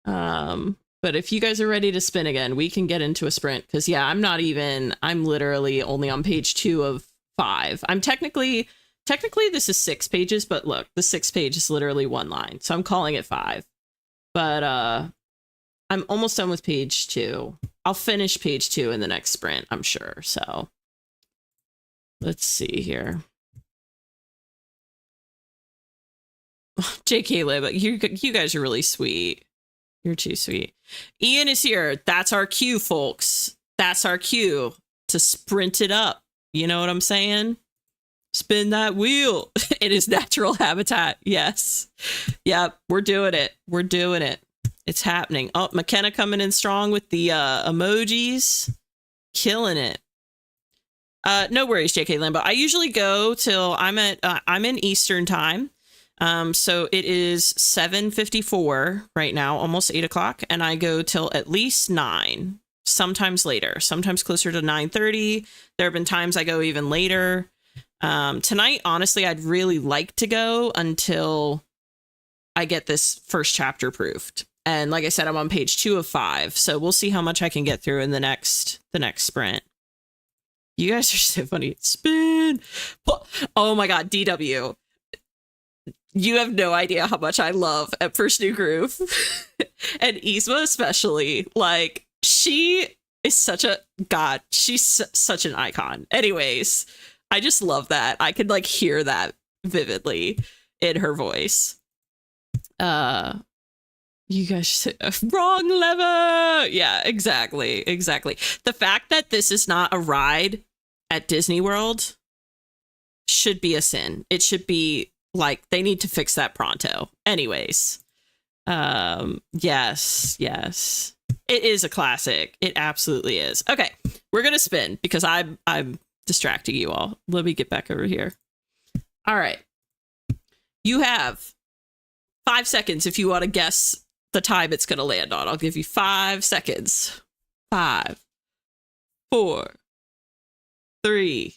But But if you guys are ready to spin again, we can get into a sprint. Because, yeah, I'm literally only on page 2 of 5. I'm technically this is 6 pages, but look, the 6th page is literally 1 line. So I'm calling it 5. But I'm almost done with page 2. I'll finish page 2 in the next sprint, I'm sure. So let's see here. JK Lib, you guys are really sweet. You're too sweet. Ian is here. That's our cue, folks. That's our cue to sprint it up. You know what I'm saying? Spin that wheel in his natural habitat. Yes. Yep. We're doing it. We're doing it. It's happening. Oh, McKenna coming in strong with the emojis. Killing it. No worries, JK Limbo. I usually go till I'm in Eastern time. So it is 7:54 right now, almost 8 o'clock, and I go till at least 9, sometimes later, sometimes closer to 9:30. There have been times I go even later. Tonight, honestly, I'd really like to go until I get this first chapter proofed. And like I said, I'm on page 2 of 5, so we'll see how much I can get through in the next sprint. You guys are so funny. Spin. Oh my God, DW. You have no idea how much I love at First New Groove. And Yzma especially. Like, she is such a god. She's such an icon. Anyways, I just love that. I could like hear that vividly in her voice. You guys, wrong lever. Yeah, exactly. The fact that this is not a ride at Disney World should be a sin. It should be like, they need to fix that pronto. Anyways, yes. It is a classic. It absolutely is. Okay, we're gonna spin because I'm distracting you all. Let me get back over here. All right. You have 5 seconds if you want to guess the time it's going to land on. I'll give you 5 seconds. 5, 4, 3.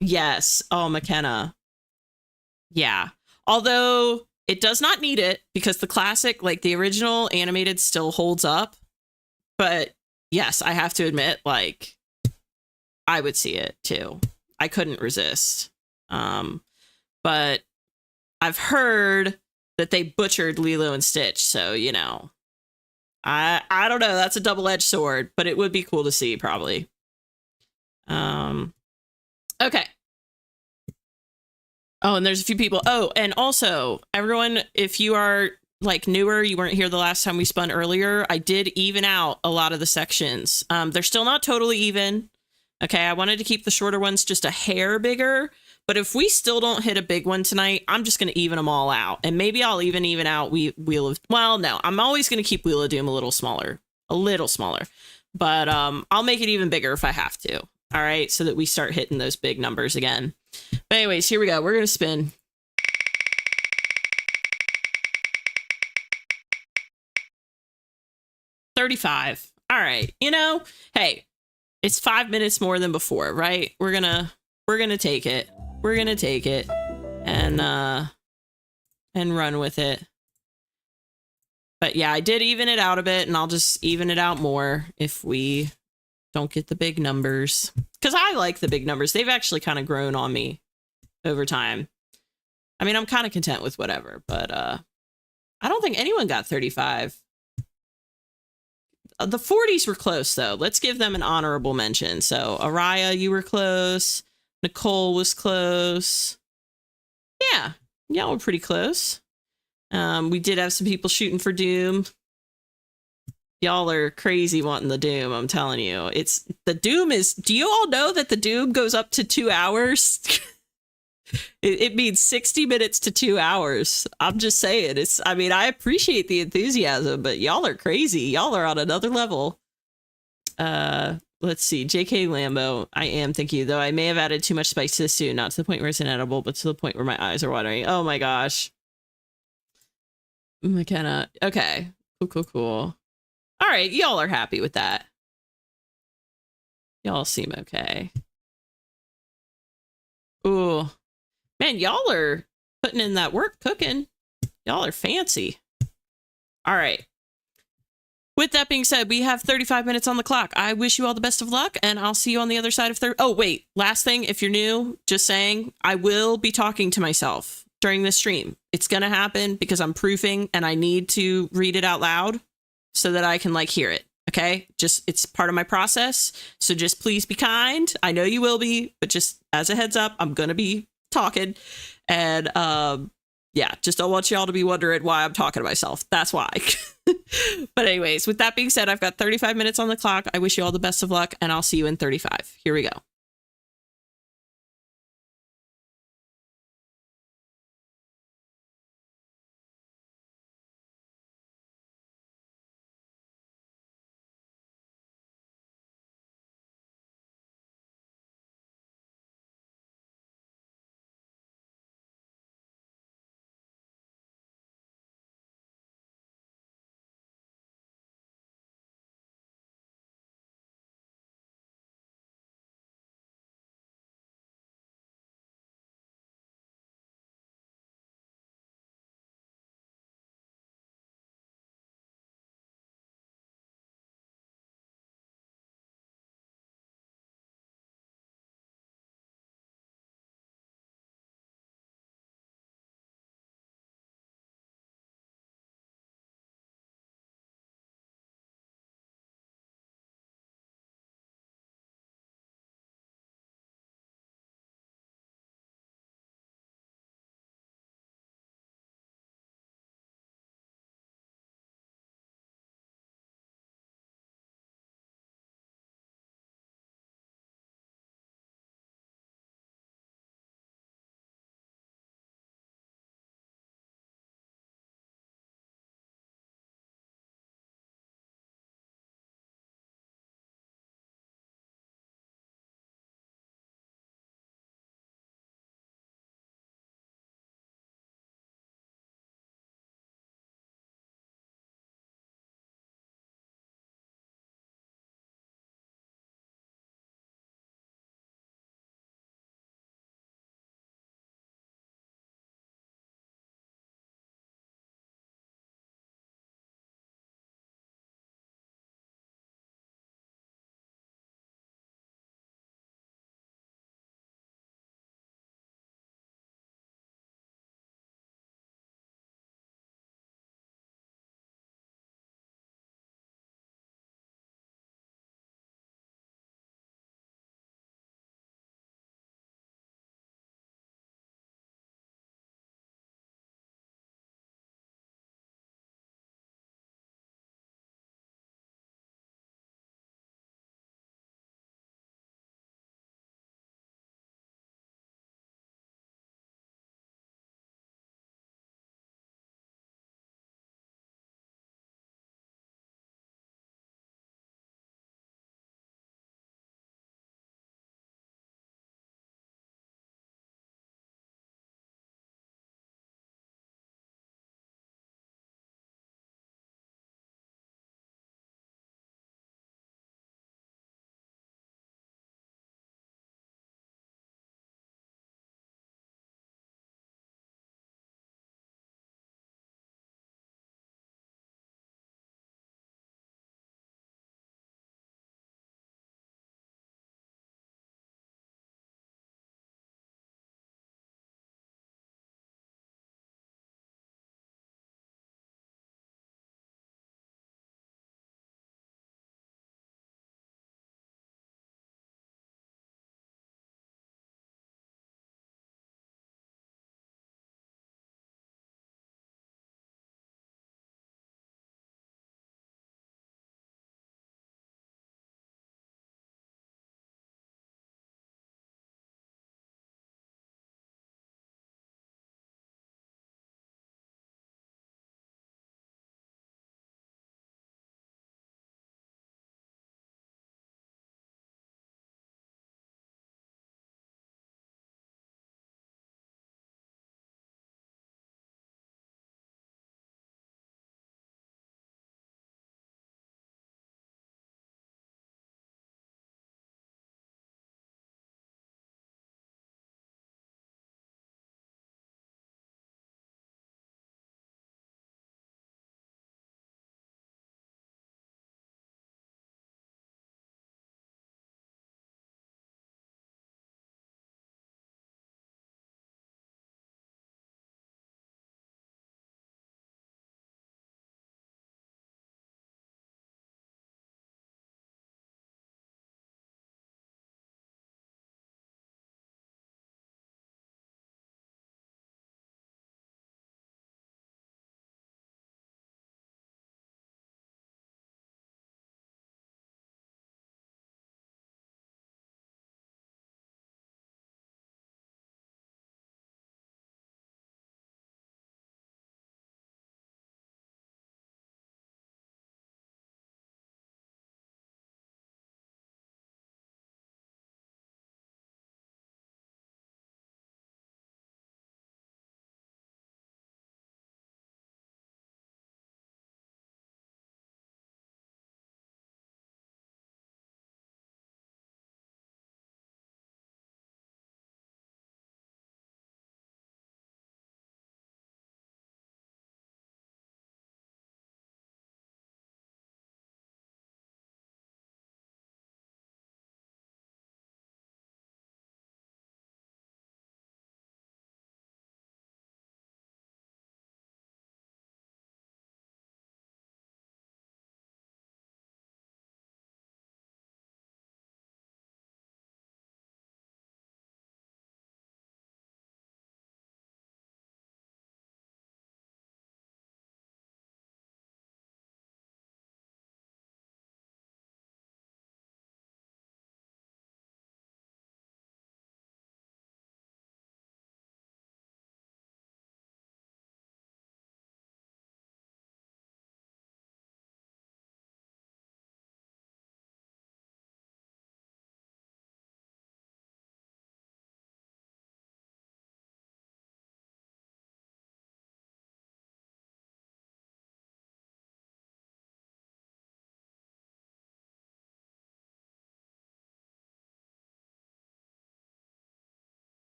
Yes. Oh, McKenna. Yeah. Although it does not need it because the classic, like the original animated, still holds up. But yes, I have to admit, like, I would see it too. I couldn't resist. But I've heard that they butchered Lilo and Stitch, so you know, I don't know. That's a double-edged sword, but it would be cool to see probably. Okay. Oh, and there's a few people. Oh, and also everyone, if you are like newer, you weren't here the last time we spun earlier, I did even out a lot of the sections. They're still not totally even. Okay, I wanted to keep the shorter ones just a hair bigger, but if we still don't hit a big one tonight, I'm just going to even them all out. And maybe I'll even out Wheel of... Well, no, I'm always going to keep Wheel of Doom a little smaller. But I'll make it even bigger if I have to. All right, so that we start hitting those big numbers again. But anyways, here we go. We're going to spin. $35. All right, you know, hey, it's 5 minutes more than before, right? We're gonna take it. We're gonna take it and run with it. But yeah, I did even it out a bit, and I'll just even it out more if we don't get the big numbers. Because I like the big numbers. They've actually kind of grown on me over time. I mean, I'm kind of content with whatever, but I don't think anyone got 35. The 40s were close, though. Let's give them an honorable mention. So, Araya, you were close. Nicole was close. Yeah, y'all were pretty close. We did have some people shooting for Doom. Y'all are crazy wanting the Doom, I'm telling you. It's the Doom is... Do you all know that the Doom goes up to 2 hours? It means 60 minutes to 2 hours. I'm just saying. I mean, I appreciate the enthusiasm, but y'all are crazy. Y'all are on another level. Let's see. JK Lambo. I am, thank you. Though I may have added too much spice this soon. Not to the point where it's inedible, but to the point where my eyes are watering. Oh my gosh. McKenna. Okay. Cool. All right. Y'all are happy with that. Y'all seem okay. Ooh. Man, y'all are putting in that work cooking. Y'all are fancy. All right. With that being said, we have 35 minutes on the clock. I wish you all the best of luck, and I'll see you on the other side of 30. Oh, wait. Last thing, if you're new, just saying, I will be talking to myself during this stream. It's going to happen because I'm proofing, and I need to read it out loud so that I can, like, hear it. Okay? Just, it's part of my process. So just please be kind. I know you will be, but just as a heads up, I'm going to be talking. And, yeah, just don't want y'all to be wondering why I'm talking to myself. That's why. But anyways, with that being said, I've got 35 minutes on the clock. I wish you all the best of luck, and I'll see you in 35. Here we go.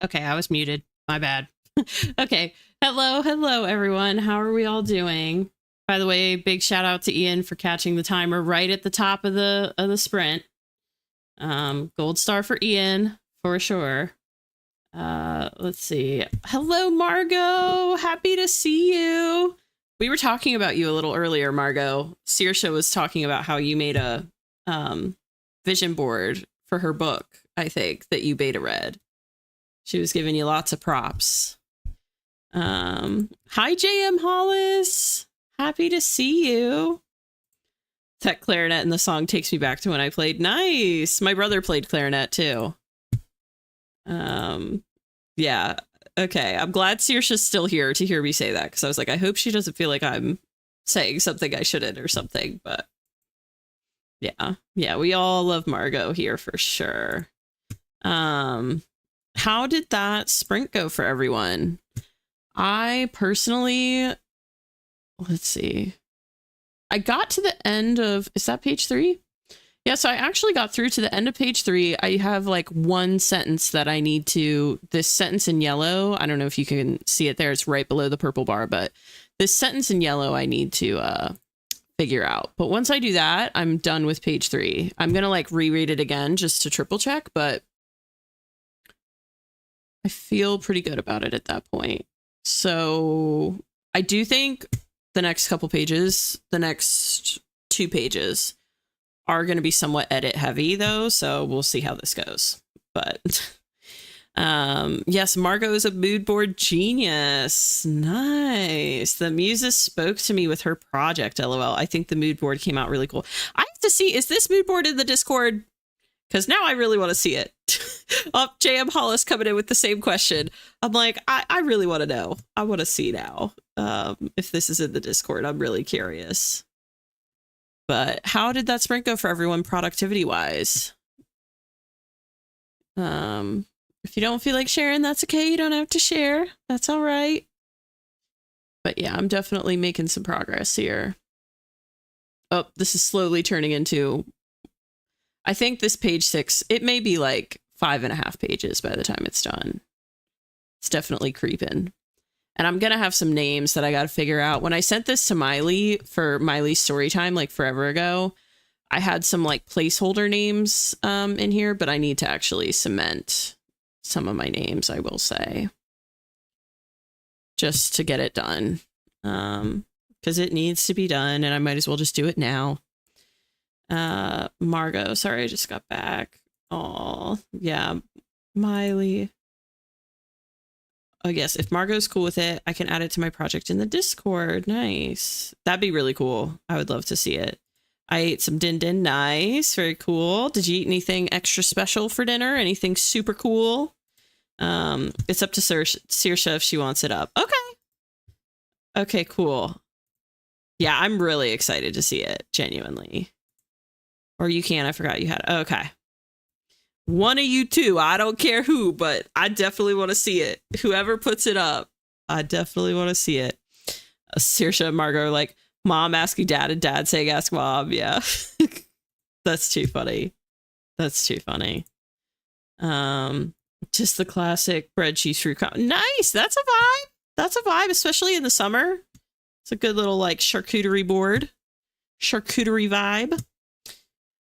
Okay, I was muted. My bad. Okay. Hello, everyone. How are we all doing? By the way, big shout out to Ian for catching the timer right at the top of the sprint. Gold star for Ian for sure. Let's see. Hello, Margot. Happy to see you. We were talking about you a little earlier, Margot. Saoirse was talking about how you made a vision board for her book, I think, that you beta read. She was giving you lots of props. Hi, JM Hollis. Happy to see you. That clarinet in the song takes me back to when I played. Nice. My brother played clarinet too. Yeah. Okay. I'm glad Saoirse's still here to hear me say that, because I was like, I hope she doesn't feel like I'm saying something I shouldn't or something. But yeah. Yeah, we all love Margot here for sure. How did that sprint go for everyone? I personally, let's see. I got to the end of, is that page 3? Yeah, so I actually got through to the end of page 3. I have like one sentence that I need to, this sentence in yellow, I don't know if you can see it there, it's right below the purple bar, but this sentence in yellow I need to figure out. But once I do that, I'm done with page 3. I'm going to like reread it again just to triple check, but I feel pretty good about it at that point. So I do think the next couple pages, the next 2 pages are going to be somewhat edit heavy though. So we'll see how this goes. But yes, Margot is a mood board genius. Nice. The muses spoke to me with her project. LOL. I think the mood board came out really cool. I have to see, is this mood board in the Discord? Because now I really want to see it. Oh, JM Hollis coming in with the same question. I'm like, I really want to know. I want to see now if this is in the Discord. I'm really curious. But how did that sprint go for everyone productivity wise? If you don't feel like sharing, that's okay. You don't have to share. That's all right. But yeah, I'm definitely making some progress here. Oh, this is slowly turning into, I think this page 6, it may be like 5.5 pages by the time it's done. It's definitely creeping. And I'm going to have some names that I got to figure out. When I sent this to Miley for Miley's story time, like forever ago, I had some like placeholder names in here, but I need to actually cement some of my names, I will say, just to get it done. Because it needs to be done and I might as well just do it now. Margot, sorry, I just got back. Oh, yeah, Miley. Oh, yes, if Margot's cool with it, I can add it to my project in the Discord. Nice. That'd be really cool. I would love to see it. I ate some din din. Nice. Very cool. Did you eat anything extra special for dinner? Anything super cool? It's up to Saoirse if she wants it up. Okay. Okay, cool. Yeah, I'm really excited to see it, genuinely. Or you can. I forgot you had it. Okay. One of you two. I don't care who, but I definitely want to see it. Whoever puts it up, I definitely want to see it. Saoirse and Margot are like, Mom asking Dad and Dad saying ask Mom. Yeah. That's too funny. That's too funny. Just the classic bread, cheese, fruit. Nice. That's a vibe. That's a vibe, especially in the summer. It's a good little like charcuterie board. Charcuterie vibe.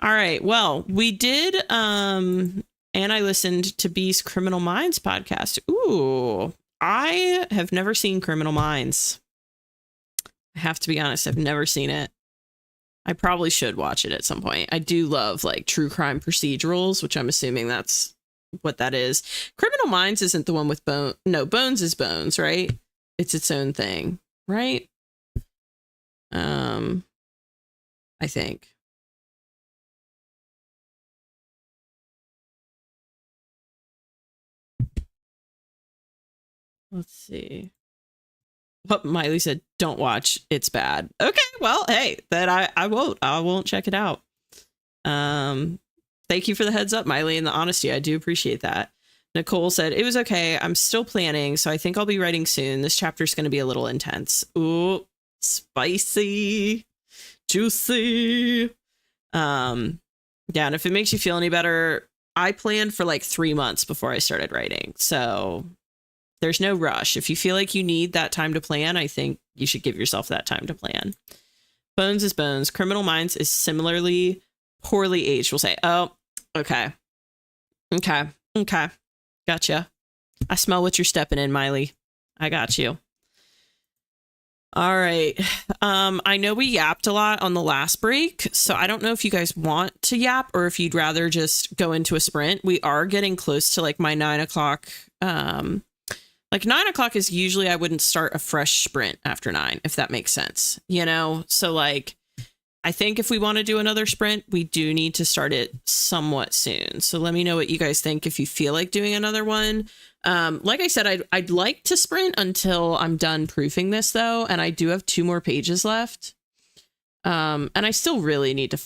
All right. Well, we did, and I listened to B's Criminal Minds podcast. Ooh, I have never seen Criminal Minds. I have to be honest, I've never seen it. I probably should watch it at some point. I do love like true crime procedurals, which I'm assuming that's what that is. Criminal Minds isn't the one with Bones. No, Bones is Bones, right? It's its own thing, right? I think. Let's see. What Miley said, don't watch. It's bad. Okay, well, hey, then I won't check it out. Thank you for the heads up, Miley, and the honesty. I do appreciate that. Nicole said, it was okay. I'm still planning, so I think I'll be writing soon. This chapter's going to be a little intense. Ooh, spicy, juicy. Yeah, and if it makes you feel any better, I planned for like 3 months before I started writing. So there's no rush. If you feel like you need that time to plan, I think you should give yourself that time to plan. Bones is Bones. Criminal Minds is similarly poorly aged. We'll say, oh, okay. Gotcha. I smell what you're stepping in, Miley. I got you. All right. I know we yapped a lot on the last break, so I don't know if you guys want to yap or if you'd rather just go into a sprint. We are getting close to like my 9 o'clock. Like 9 o'clock is usually I wouldn't start a fresh sprint after 9, if that makes sense, you know? So like, I think if we want to do another sprint, we do need to start it somewhat soon. So let me know what you guys think if you feel like doing another one. Like I said, I'd like to sprint until I'm done proofing this, though. And I do have 2 more pages left. And I still really need to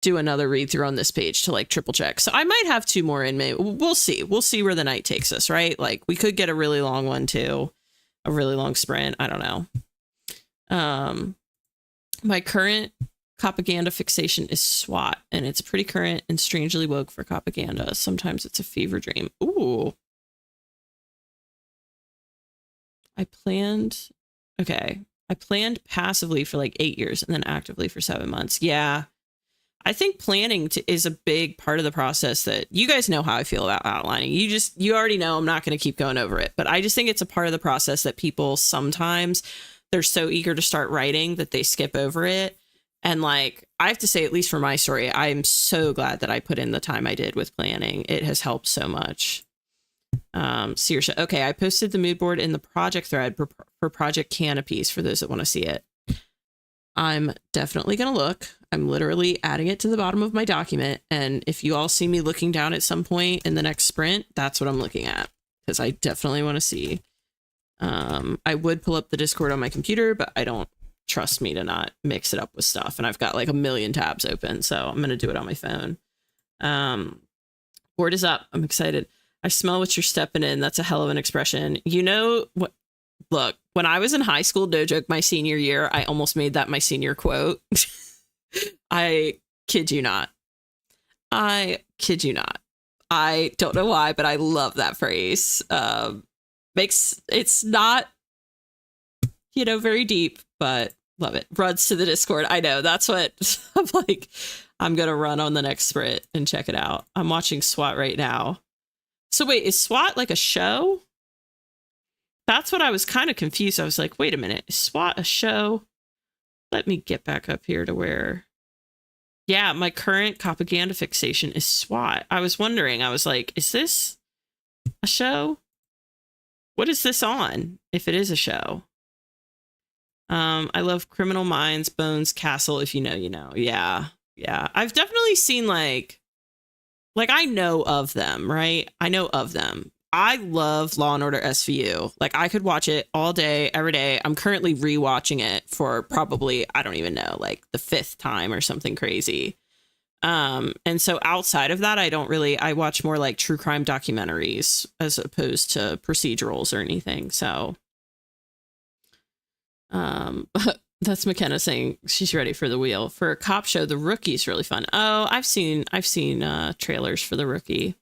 do another read through on this page to like triple check. So I might have 2 more in me. We'll see. We'll see where the night takes us, right? Like we could get a really long one too. A really long sprint. I don't know. My current propaganda fixation is SWAT, and it's pretty current and strangely woke for propaganda. Sometimes it's a fever dream. Ooh. I planned passively for like 8 years and then actively for 7 months. Yeah. I think planning is a big part of the process that you guys know how I feel about outlining. You already know I'm not going to keep going over it, but I just think it's a part of the process that people sometimes they're so eager to start writing that they skip over it. And like, I have to say, at least for my story, I'm so glad that I put in the time I did with planning. It has helped so much. Saoirse, okay, I posted the mood board in the project thread for Project Canopies for those that want to see it. I'm definitely going to look. I'm literally adding it to the bottom of my document. And if you all see me looking down at some point in the next sprint, that's what I'm looking at, because I definitely want to see. I would pull up the Discord on my computer, but I don't trust me to not mix it up with stuff. And I've got like a million tabs open, so I'm going to do it on my phone. Board is up. I'm excited. I smell what you're stepping in. That's a hell of an expression. You know what? Look, when I was in high school, no joke, my senior year, I almost made that my senior quote. I kid you not. I kid you not. I don't know why, but I love that phrase. It's not, very deep, but love it. Runs to the Discord. I know, that's what I'm like. I'm going to run on the next sprint and check it out. I'm watching SWAT right now. So wait, is SWAT like a show? That's what I was kind of confused. I was like, wait a minute, is SWAT a show? Let me get back up here to where. Yeah, my current propaganda fixation is SWAT. I was wondering, I was like, is this a show? What is this on? If it is a show. I love Criminal Minds, Bones, Castle. If you know, you know. Yeah. I've definitely seen like I know of them, right? I know of them. I love Law and Order SVU. Like I could watch it all day, every day. I'm currently rewatching it for probably, I don't even know, like the 5th time or something crazy. And so outside of that, I watch more like true crime documentaries as opposed to procedurals or anything. So, that's McKenna saying she's ready for the wheel. For a cop show, The Rookie's really fun. Oh, I've seen trailers for The Rookie.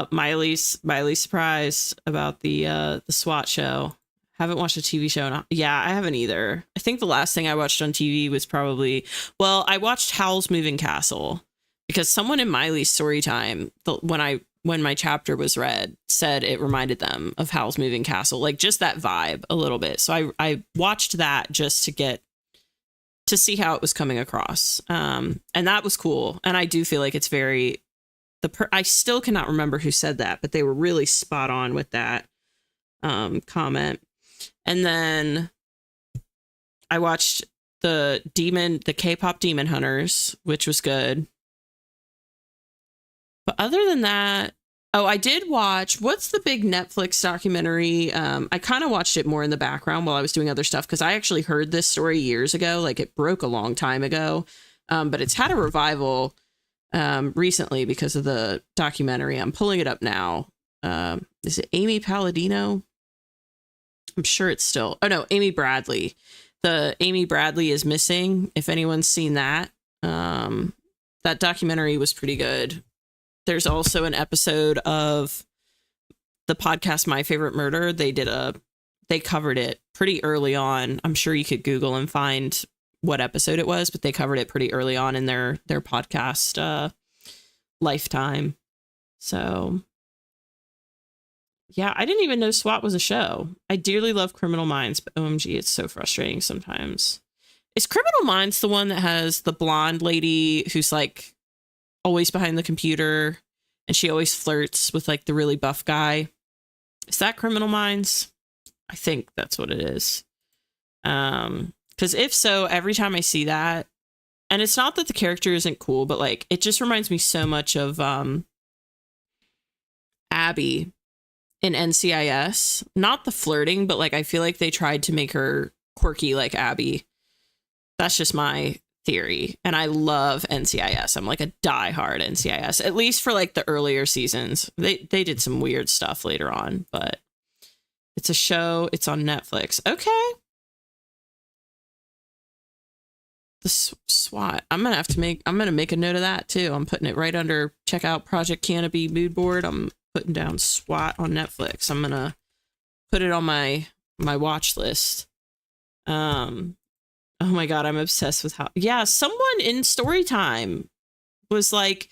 Miley's surprise about the SWAT show. Haven't watched a TV show. Yeah, I haven't either. I think the last thing I watched on TV was probably, I watched Howl's Moving Castle because someone in Miley's story time, when my chapter was read, said it reminded them of Howl's Moving Castle, like just that vibe a little bit. So I watched that just to see how it was coming across. And that was cool. And I do feel like it's very, I still cannot remember who said that, but they were really spot on with that comment. And then I watched the K-pop Demon Hunters, which was good. But other than that, Oh, I did watch, what's the big Netflix documentary? I kind of watched it more in the background while I was doing other stuff because I actually heard this story years ago. Like it broke a long time ago, but it's had a revival recently because of the documentary. I'm pulling it up now. Is it Amy Palladino? I'm sure it's still, oh no, Amy Bradley. The Amy Bradley is Missing. If anyone's seen that, that documentary was pretty good. There's also an episode of the podcast My Favorite Murder. They covered it pretty early on. I'm sure you could Google and find what episode it was, but they covered it pretty early on in their podcast lifetime. So yeah, I didn't even know SWAT was a show. I dearly love Criminal Minds, but OMG, it's so frustrating sometimes. Is Criminal Minds the one that has the blonde lady who's like always behind the computer and she always flirts with like the really buff guy? Is that Criminal Minds? I think that's what it is. Because if so, every time I see that, and it's not that the character isn't cool, but like it just reminds me so much of Abby in NCIS. Not the flirting, but like I feel like they tried to make her quirky like Abby. That's just my theory. And I love NCIS. I'm like a diehard NCIS, at least for like the earlier seasons. They did some weird stuff later on, but it's a show. It's on Netflix. Okay. The SWAT. I'm going to make a note of that too. I'm putting it right under check out Project Canopy mood board. I'm putting down SWAT on Netflix. I'm going to put it on my watch list. Oh my God, I'm obsessed with how, yeah, someone in Storytime was like,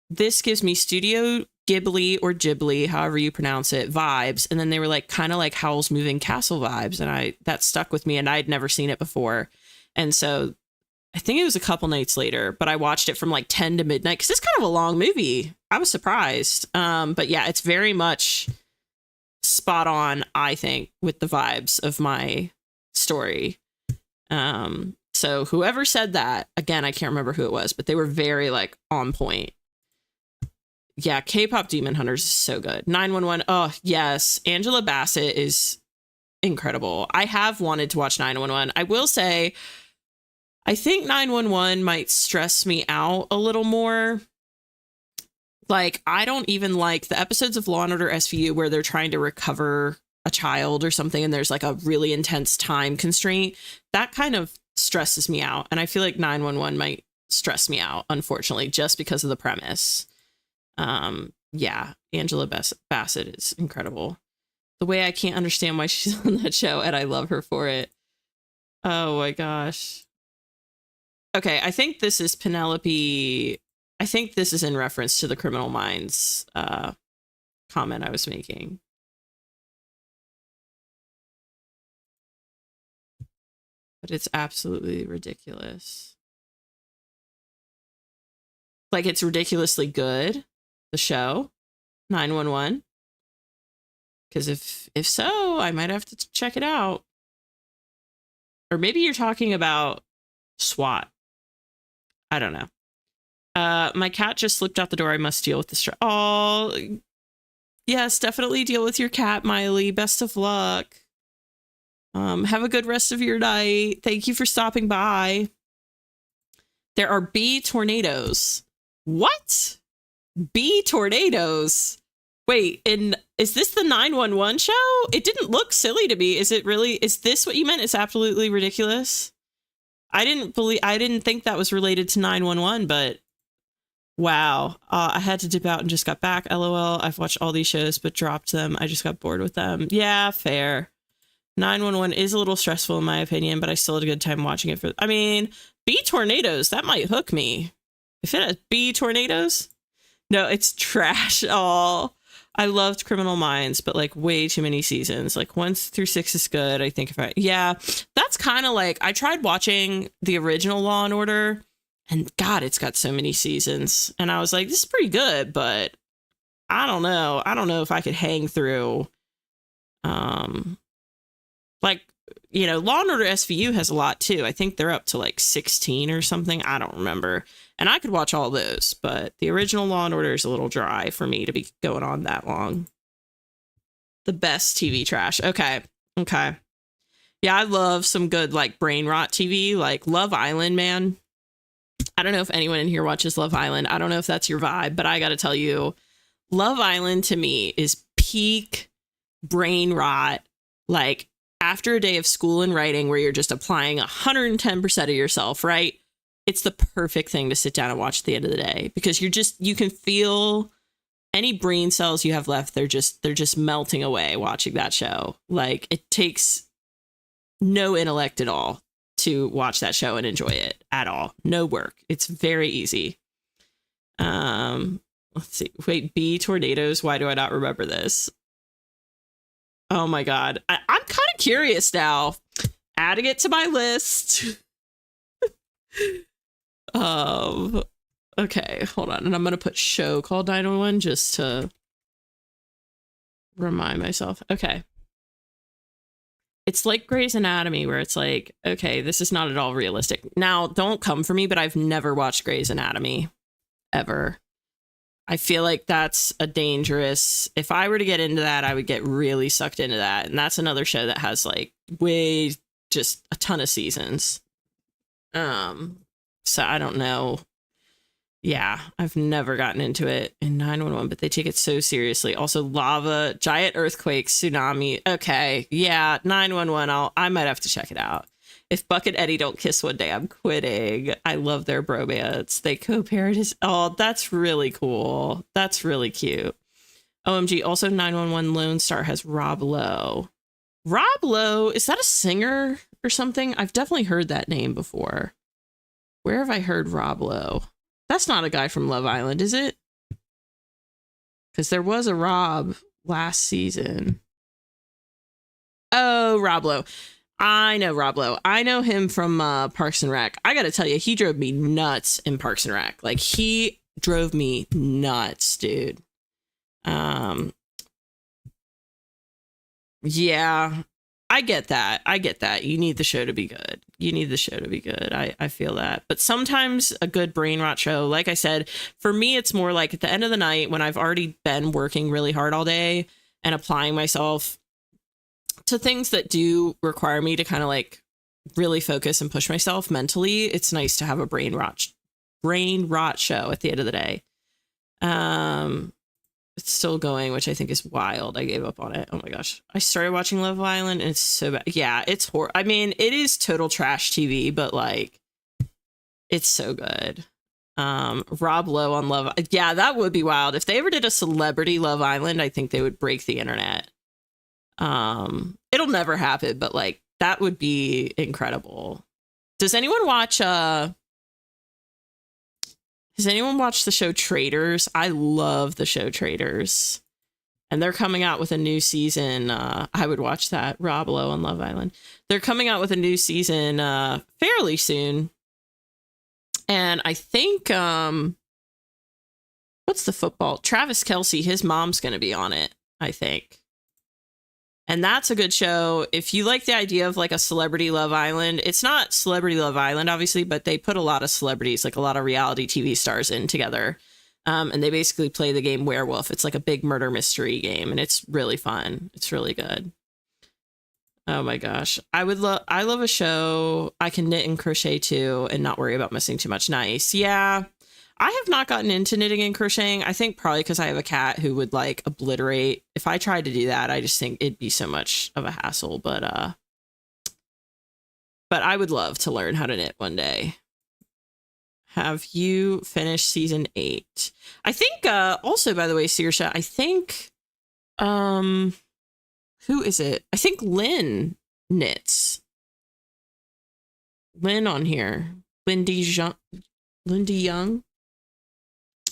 this gives me Studio Ghibli or Ghibli, however you pronounce it, vibes. And then they were like, kind of like Howl's Moving Castle vibes. And that stuck with me and I'd never seen it before. And so I think it was a couple nights later, but I watched it from like 10 to midnight because it's kind of a long movie. I was surprised. But yeah, it's very much spot on, I think, with the vibes of my story. So whoever said that, again, I can't remember who it was, but they were very like on point. Yeah, K-pop Demon Hunters is so good. 911. Oh, yes. Angela Bassett is incredible. I have wanted to watch 911. I will say, I think 911 might stress me out a little more. Like, I don't even like the episodes of Law & Order SVU where they're trying to recover a child or something and there's like a really intense time constraint. That kind of stresses me out. And I feel like 911 might stress me out, unfortunately, just because of the premise. Yeah, Angela Bassett is incredible. The way I can't understand why she's on that show, and I love her for it. Oh my gosh. Okay, I think this is Penelope. I think this is in reference to the Criminal Minds comment I was making. But it's absolutely ridiculous. Like, it's ridiculously good, the show, 911. Because if so, I might have to check it out. Or maybe you're talking about SWAT. I don't know. My cat just slipped out the door. I must deal with this. Oh, yes, definitely deal with your cat, Miley. Best of luck. Have a good rest of your night. Thank you for stopping by. There are bee tornadoes. What? Bee tornadoes? Wait, is this the 911 show? It didn't look silly to me. Is it really? Is this what you meant? It's absolutely ridiculous. I didn't think that was related to 911, but wow. I had to dip out and just got back. LOL. I've watched all these shows, but dropped them. I just got bored with them. Yeah, fair. 911 is a little stressful in my opinion, but I still had a good time watching it. I mean, bee tornadoes, that might hook me. If it has bee tornadoes? No, it's trash. Oh, I loved Criminal Minds, but like way too many seasons. Like 1 through 6 is good. I think yeah, that's kind of like, I tried watching the original Law and Order and God, it's got so many seasons. And I was like, this is pretty good, but I don't know. I don't know if I could hang through, like, you know, Law and Order SVU has a lot too. I think they're up to like 16 or something. I don't remember. And I could watch all those, but the original Law and Order is a little dry for me to be going on that long. The best TV trash. Okay. Yeah, I love some good like brain rot TV, like Love Island, man. I don't know if anyone in here watches Love Island. I don't know if that's your vibe, but I got to tell you, Love Island to me is peak brain rot. Like after a day of school and writing where you're just applying 110% of yourself, right? It's the perfect thing to sit down and watch at the end of the day because you can feel any brain cells you have left. They're just melting away watching that show. Like it takes no intellect at all to watch that show and enjoy it at all. No work. It's very easy. Let's see. Wait, B tornadoes. Why do I not remember this? Oh my God. I'm kind of curious now. Adding it to my list. Okay, hold on. And I'm going to put show called 911 just to remind myself. Okay. It's like Grey's Anatomy where it's like, okay, this is not at all realistic. Now, don't come for me, but I've never watched Grey's Anatomy ever. I feel like that's a dangerous, if I were to get into that, I would get really sucked into that. And that's another show that has like just a ton of seasons. So I don't know. Yeah, I've never gotten into it in 911, but they take it so seriously. Also, lava, giant earthquakes, tsunami. Okay, yeah, 911. I might have to check it out. If Buck and Eddie don't kiss one day, I'm quitting. I love their bromance. They co-parent his. Oh, that's really cool. That's really cute. OMG. Also, 911 Lone Star has Rob Lowe. Rob Lowe, is that a singer or something? I've definitely heard that name before. Where have I heard Rob Lowe? That's not a guy from Love Island, is it? Because there was a Rob last season. Oh, Rob Lowe. I know Rob Lowe. I know him from Parks and Rec. I got to tell you, he drove me nuts in Parks and Rec. Like, he drove me nuts, dude. Yeah, I get that. You need the show to be good. I feel that. But sometimes a good brain rot show, like I said, for me, it's more like at the end of the night when I've already been working really hard all day and applying myself to things that do require me to kind of like really focus and push myself mentally. It's nice to have a brain rot show at the end of the day. It's still going, which I think is wild. I gave up on it. Oh my gosh. I started watching Love Island and it's so bad. Yeah, it's horrible. I mean, it is total trash TV, but like, it's so good. Rob Lowe on Love. Yeah, that would be wild. If they ever did a celebrity Love Island, I think they would break the internet. It'll never happen, but like, that would be incredible. Does anyone watch, Has anyone watched the show Traitors? I love the show Traitors. And they're coming out with a new season. I would watch that. Rob Lowe on Love Island. They're coming out with a new season fairly soon. And I think, what's the football? Travis Kelce, his mom's going to be on it, I think. And that's a good show. If you like the idea of like a celebrity Love Island, it's not Celebrity Love Island, obviously, but they put a lot of celebrities, like a lot of reality TV stars in together. And they basically play the game Werewolf. It's like a big murder mystery game, and it's really fun. It's really good. Oh my gosh. I love a show I can knit and crochet too and not worry about missing too much. Nice. Yeah. I have not gotten into knitting and crocheting. I think probably because I have a cat who would like obliterate. If I tried to do that, I just think it'd be so much of a hassle. But I would love to learn how to knit one day. Have you finished season 8? I think also, by the way, Saoirse, I think who is it? I think Lynn knits. Lynn on here. Lindy Young.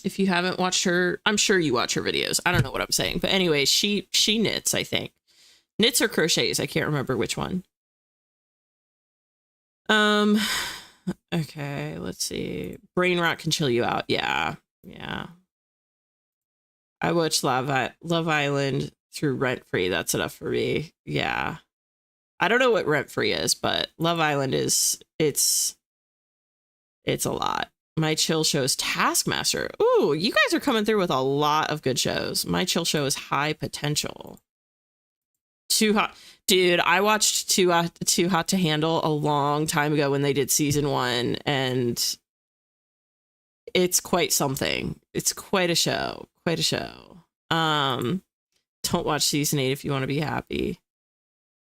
If you haven't watched her, I'm sure you watch her videos. I don't know what I'm saying. But anyway, she knits, I think. Knits or crochets. I can't remember which one. Okay, let's see. Brain rot can chill you out. Yeah. I watched Love Island through Rent Free. That's enough for me. Yeah. I don't know what Rent Free is, but Love Island it's a lot. My chill show is Taskmaster. Ooh, you guys are coming through with a lot of good shows. My chill show is High Potential. Too Hot. Dude, I watched Too Hot to Handle a long time ago when they did season 1, and it's quite something. It's quite a show. Quite a show. Don't watch season 8 if you want to be happy.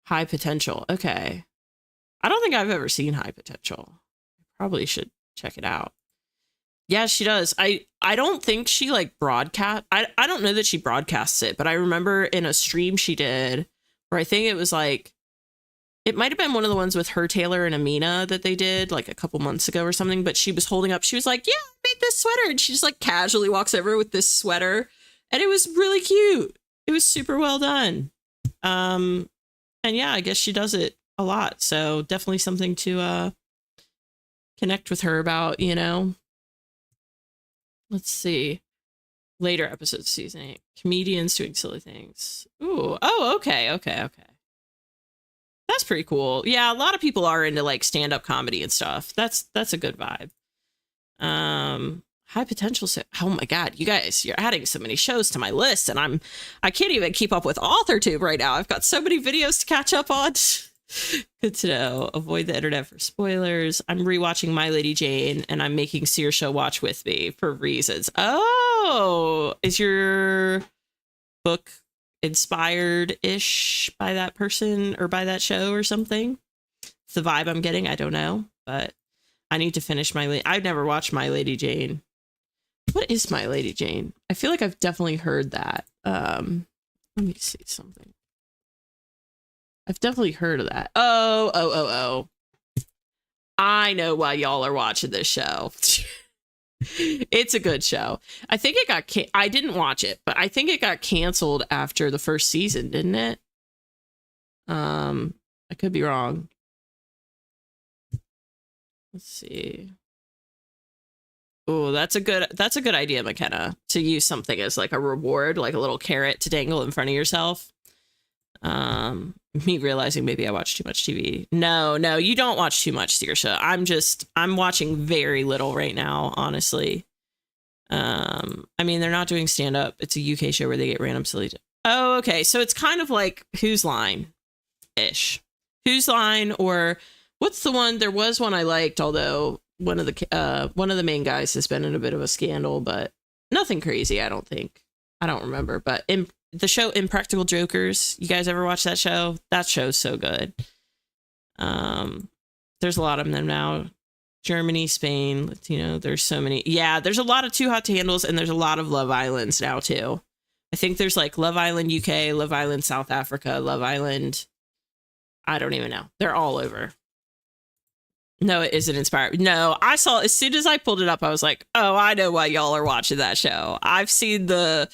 High Potential. Okay. I don't think I've ever seen High Potential. Probably should check it out. Yeah, she does. I don't think she like broadcast. I don't know that she broadcasts it, but I remember in a stream she did where I think it was like, it might have been one of the ones with her, Taylor, and Amina that they did like a couple months ago or something, but she was holding up, she was like, yeah, I made this sweater. And she just like casually walks over with this sweater. And it was really cute. It was super well done. And yeah, I guess she does it a lot. So definitely something to connect with her about, you know. Let's see. Later episodes season 8. Comedians doing silly things. Ooh. Oh, okay. That's pretty cool. Yeah, a lot of people are into like stand-up comedy and stuff. That's a good vibe. High Potential. Oh my god, you guys, you're adding so many shows to my list, and I can't even keep up with AuthorTube right now. I've got so many videos to catch up on. Good to know. Avoid the internet for spoilers. I'm rewatching My Lady Jane, and I'm making Saoirse watch with me for reasons. Oh, is your book inspired-ish by that person or by that show or something? It's the vibe I'm getting. I don't know, but I need to finish I've never watched My Lady Jane. What is My Lady Jane? I feel like I've definitely heard that. Let me see something. I've definitely heard of that. Oh. I know why y'all are watching this show. It's a good show. I think it got I didn't watch it, but I think it got canceled after the first season, didn't it? I could be wrong. Let's see. Oh, that's a good idea, McKenna, to use something as like a reward, like a little carrot to dangle in front of yourself. Me realizing maybe I watch too much TV. No, you don't watch too much, Saoirse. I'm watching very little right now, honestly. I mean, they're not doing stand up. It's a UK show where they get random silly. Oh, okay. So it's kind of like Whose Line ish. Whose Line, or what's the one? There was one I liked, although one of the main guys has been in a bit of a scandal, but nothing crazy, I don't think. I don't remember, but the show Impractical Jokers, you guys ever watch that show? That show's so good. There's a lot of them now. Germany, Spain, Latino, there's so many. Yeah, there's a lot of Too Hot to Handles, and there's a lot of Love Islands now too. I think there's like Love Island UK, Love Island South Africa, Love Island, I don't even know. They're all over. No, it isn't inspired. No, I saw, as soon as I pulled it up, I was like, oh, I know why y'all are watching that show. I've seen the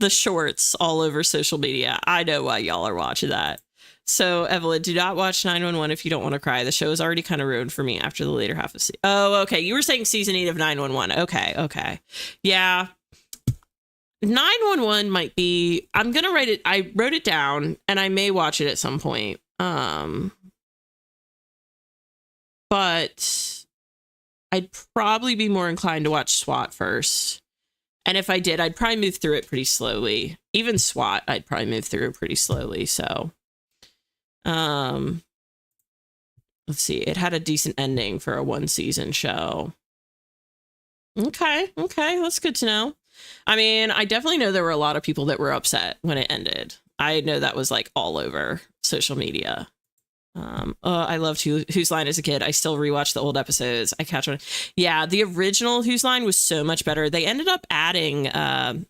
shorts all over social media. I know why y'all are watching that. So, Evelyn, do not watch 911 if you don't want to cry. The show is already kind of ruined for me after the later half of season. Oh, okay. You were saying season 8 of 911. Okay. Yeah. 911 might be, I'm going to write it. I wrote it down and I may watch it at some point. But I'd probably be more inclined to watch SWAT first. And if I did, I'd probably move through it pretty slowly. Even SWAT, I'd probably move through it pretty slowly. So, let's see. It had a decent ending for a 1-season show. Okay. That's good to know. I mean, I definitely know there were a lot of people that were upset when it ended. I know that was like all over social media. I loved Whose Line as a kid. I still rewatch the old episodes. I catch on. Yeah, the original Whose Line was so much better. They ended up adding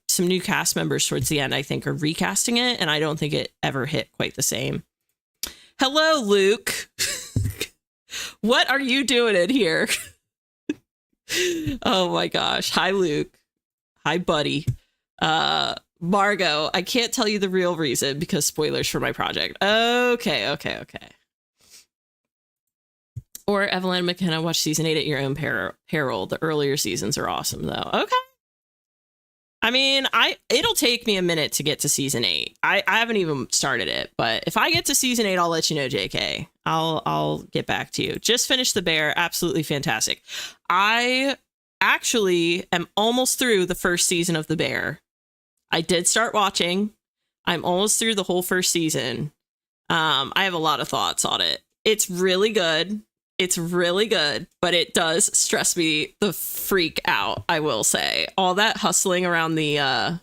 some new cast members towards the end, I think, or recasting it, and I don't think it ever hit quite the same. Hello, Luke. What are you doing in here? Oh my gosh. Hi, Luke. Hi, buddy. Margot, I can't tell you the real reason because spoilers for my project. Okay. Or Evelyn McKenna, watch season 8 at your own peril. The earlier seasons are awesome, though. Okay. I mean, it'll take me a minute to get to season 8. I haven't even started it, but if I get to season 8, I'll let you know, JK. I'll get back to you. Just finished The Bear. Absolutely fantastic. I actually am almost through the first season of The Bear. I did start watching. I'm almost through the whole first season. I have a lot of thoughts on it. It's really good. It's really good, but it does stress me the freak out, I will say. All that hustling around the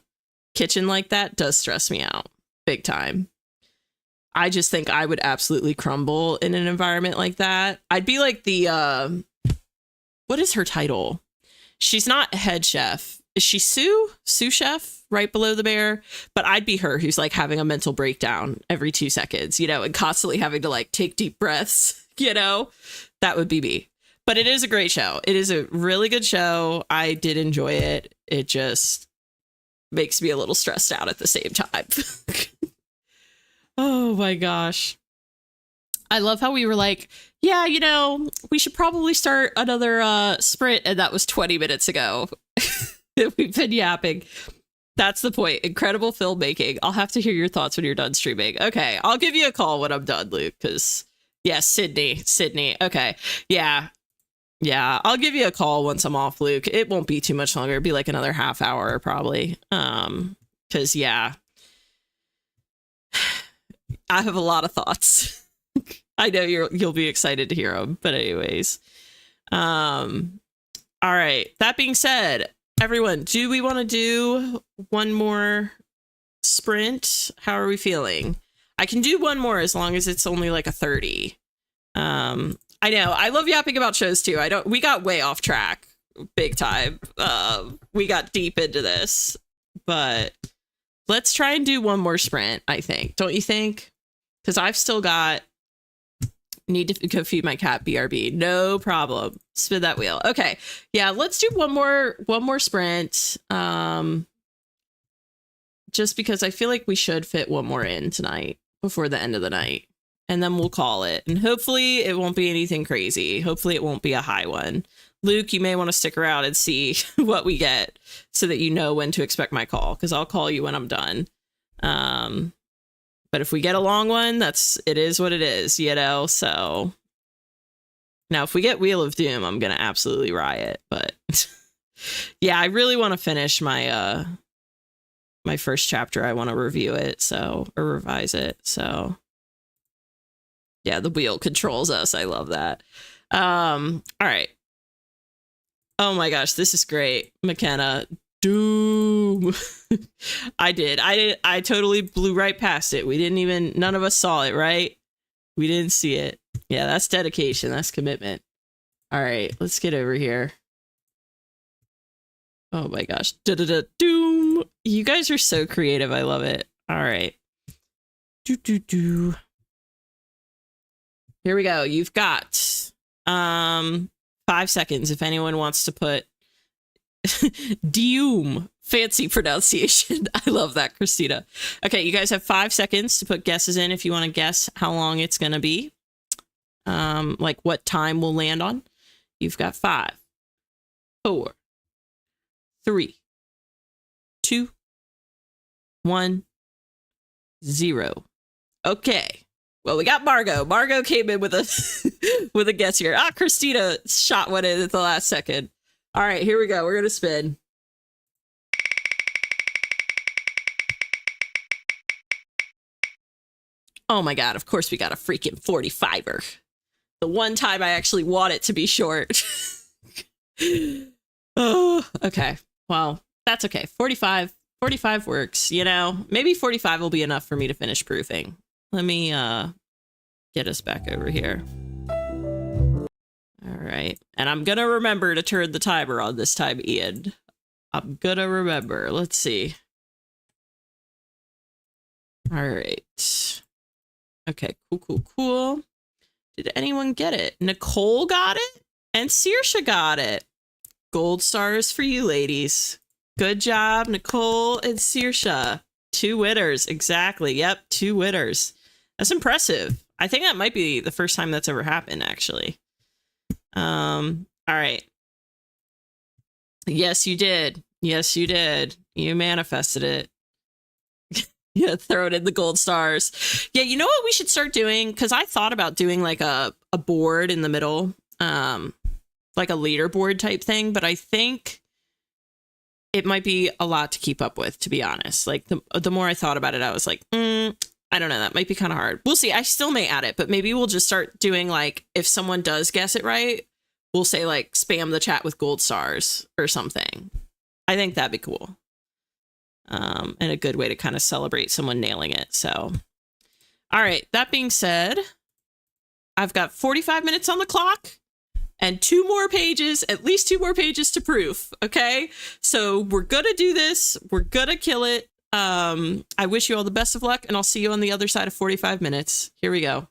kitchen like that does stress me out big time. I just think I would absolutely crumble in an environment like that. I'd be like the, what is her title? She's not head chef. Is she Sue? Sous chef right below the bear? But I'd be her who's like having a mental breakdown every 2 seconds, you know, and constantly having to like take deep breaths, you know? That would be me. But it is a great show. It is a really good show. I did enjoy it. It just makes me a little stressed out at the same time. Oh my gosh. I love how we were like, yeah, you know, we should probably start another sprint. And that was 20 minutes ago. We've been yapping. That's the point. Incredible filmmaking. I'll have to hear your thoughts when you're done streaming. Okay, I'll give you a call when I'm done, Luke, because... yeah, Sydney. Okay. Yeah. I'll give you a call once I'm off, Luke. It won't be too much longer. It'll be like another half hour probably. Because yeah, I have a lot of thoughts. I know you'll be excited to hear them. But anyways, all right. That being said, everyone, do we want to do one more sprint? How are we feeling? I can do one more as long as it's only like a 30. I know. I love yapping about shows too. We got way off track big time. We got deep into this, but let's try and do one more sprint, I think. Don't you think? Because I've still got need to go feed my cat, BRB. No problem. Spin that wheel. Okay. Yeah, let's do one more sprint. Just because I feel like we should fit one more in tonight before the end of the night. And then we'll call it. And hopefully it won't be anything crazy. Hopefully it won't be a high one. Luke, you may want to stick around and see what we get so that you know when to expect my call, because I'll call you when I'm done. But if we get a long one, it is what it is, you know? So now if we get Wheel of Doom, I'm going to absolutely riot. But yeah, I really want to finish my my first chapter. I want to review it, or revise it. So yeah, the wheel controls us. I love that. All right. Oh my gosh, this is great. McKenna, Doom. I totally blew right past it. None of us saw it, right? We didn't see it. Yeah, that's dedication. That's commitment. All right, let's get over here. Oh my gosh. Doom. You guys are so creative. I love it. All right. Here we go. You've got 5 seconds if anyone wants to put Doom. Fancy pronunciation. I love that, Christina. Okay, you guys have 5 seconds to put guesses in if you want to guess how long it's going to be. Like what time we'll land on. You've got 5, 4, 3, 2, 1, 0. Okay. Well, we got Margot. Margot came in with a with a guess here. Christina shot one in at the last second. All right, here we go. We're gonna spin. Oh my god! Of course, we got a freaking 45er. The one time I actually want it to be short. Oh, okay. Well, that's okay. 45 works, you know? Maybe 45 will be enough for me to finish proofing. Let me get us back over here. All right. And I'm going to remember to turn the timer on this time, Ian. I'm going to remember. Let's see. All right. Okay, cool. Did anyone get it? Nicole got it? And Saoirse got it. Gold stars for you, ladies. Good job, Nicole and Saoirse. 2 winners. Exactly. Yep, 2 winners. That's impressive. I think that might be the first time that's ever happened, actually. All right. Yes, you did. Yes, you did. You manifested it. Yeah, throw it in the gold stars. Yeah, you know what we should start doing? Because I thought about doing like a board in the middle, like a leaderboard type thing, but I think it might be a lot to keep up with, to be honest. Like the more I thought about it, I was like, I don't know, that might be kind of hard. We'll see. I still may add it, but maybe we'll just start doing like, if someone does guess it right, we'll say like spam the chat with gold stars or something. I think that'd be cool. And a good way to kind of celebrate someone nailing it. So, all right. That being said, I've got 45 minutes on the clock and 2 more pages, at least 2 more pages to proof. Okay. So we're going to do this. We're going to kill it. I wish you all the best of luck, and I'll see you on the other side of 45 minutes. Here we go.